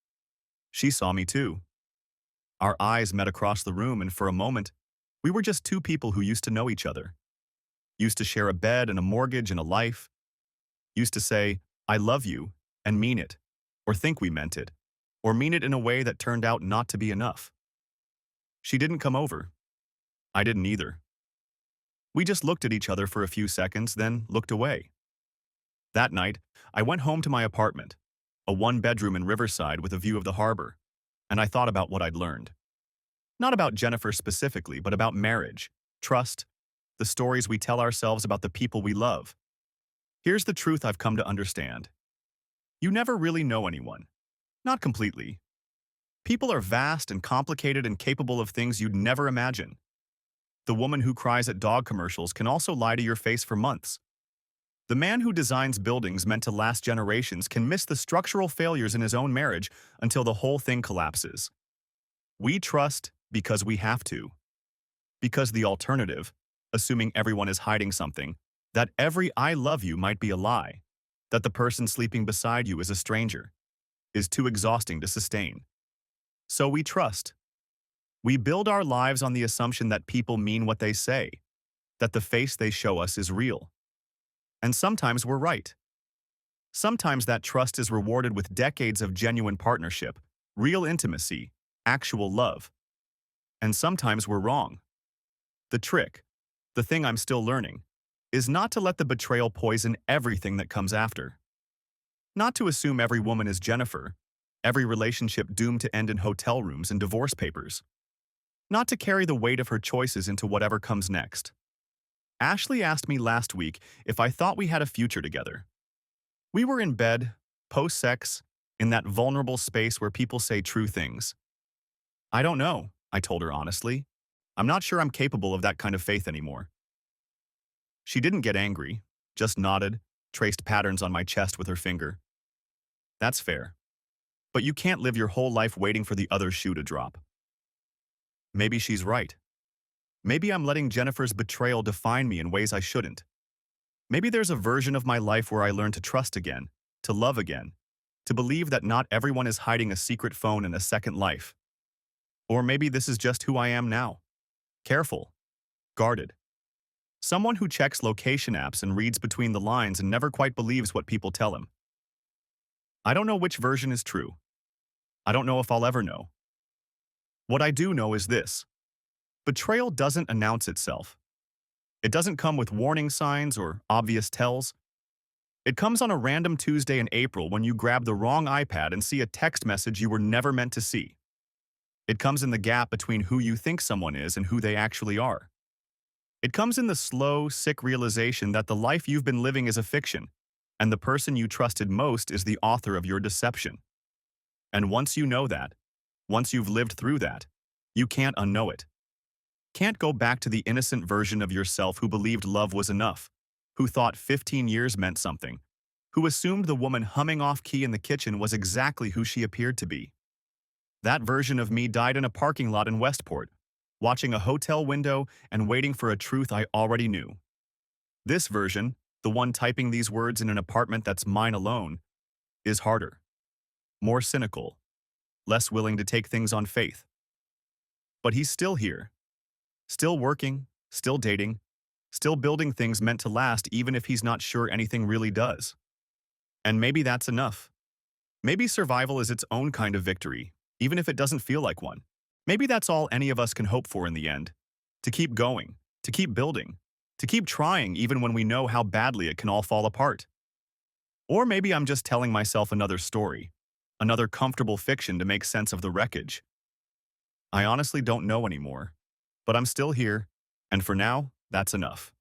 She saw me too. Our eyes met across the room, and for a moment, we were just two people who used to know each other. Used to share a bed and a mortgage and a life. Used to say, "I love you," and mean it, or think we meant it, or mean it in a way that turned out not to be enough. She didn't come over. I didn't either. We just looked at each other for a few seconds, then looked away. That night, I went home to my apartment, a one-bedroom in Riverside with a view of the harbor, and I thought about what I'd learned. Not about Jennifer specifically, but about marriage, trust, the stories we tell ourselves about the people we love. Here's the truth I've come to understand. You never really know anyone. Not completely. People are vast and complicated and capable of things you'd never imagine. The woman who cries at dog commercials can also lie to your face for months. The man who designs buildings meant to last generations can miss the structural failures in his own marriage until the whole thing collapses. We trust because we have to. Because the alternative, assuming everyone is hiding something, that every "I love you" might be a lie, that the person sleeping beside you is a stranger, is too exhausting to sustain. So we trust. We build our lives on the assumption that people mean what they say, that the face they show us is real. And sometimes we're right. Sometimes that trust is rewarded with decades of genuine partnership, real intimacy, actual love. And sometimes we're wrong. The trick, the thing I'm still learning, is not to let the betrayal poison everything that comes after. Not to assume every woman is Jennifer, every relationship doomed to end in hotel rooms and divorce papers. Not to carry the weight of her choices into whatever comes next. Ashley asked me last week if I thought we had a future together. We were in bed, post-sex, in that vulnerable space where people say true things. I don't know, I told her honestly. I'm not sure I'm capable of that kind of faith anymore. She didn't get angry, just nodded, traced patterns on my chest with her finger. That's fair. But you can't live your whole life waiting for the other shoe to drop. Maybe she's right. Maybe I'm letting Jennifer's betrayal define me in ways I shouldn't. Maybe there's a version of my life where I learn to trust again, to love again, to believe that not everyone is hiding a secret phone and a second life. Or maybe this is just who I am now. Careful, guarded. Someone who checks location apps and reads between the lines and never quite believes what people tell him. I don't know which version is true. I don't know if I'll ever know. What I do know is this. Betrayal doesn't announce itself. It doesn't come with warning signs or obvious tells. It comes on a random Tuesday in April when you grab the wrong iPad and see a text message you were never meant to see. It comes in the gap between who you think someone is and who they actually are. It comes in the slow, sick realization that the life you've been living is a fiction, And the person you trusted most is the author of your deception. And once you know that, once you've lived through that, you can't unknow it. Can't go back to the innocent version of yourself who believed love was enough, who thought 15 years meant something, who assumed the woman humming off key in the kitchen was exactly who she appeared to be. That version of me died in a parking lot in Westport, watching a hotel window and waiting for a truth I already knew. This version, the one typing these words in an apartment that's mine alone, is harder, more cynical, less willing to take things on faith. But he's still here, still working, still dating, still building things meant to last even if he's not sure anything really does. And maybe that's enough. Maybe survival is its own kind of victory, even if it doesn't feel like one. Maybe that's all any of us can hope for in the end. To keep going, to keep building, to keep trying even when we know how badly it can all fall apart. Or maybe I'm just telling myself another story, another comfortable fiction to make sense of the wreckage. I honestly don't know anymore, but I'm still here, and for now, that's enough.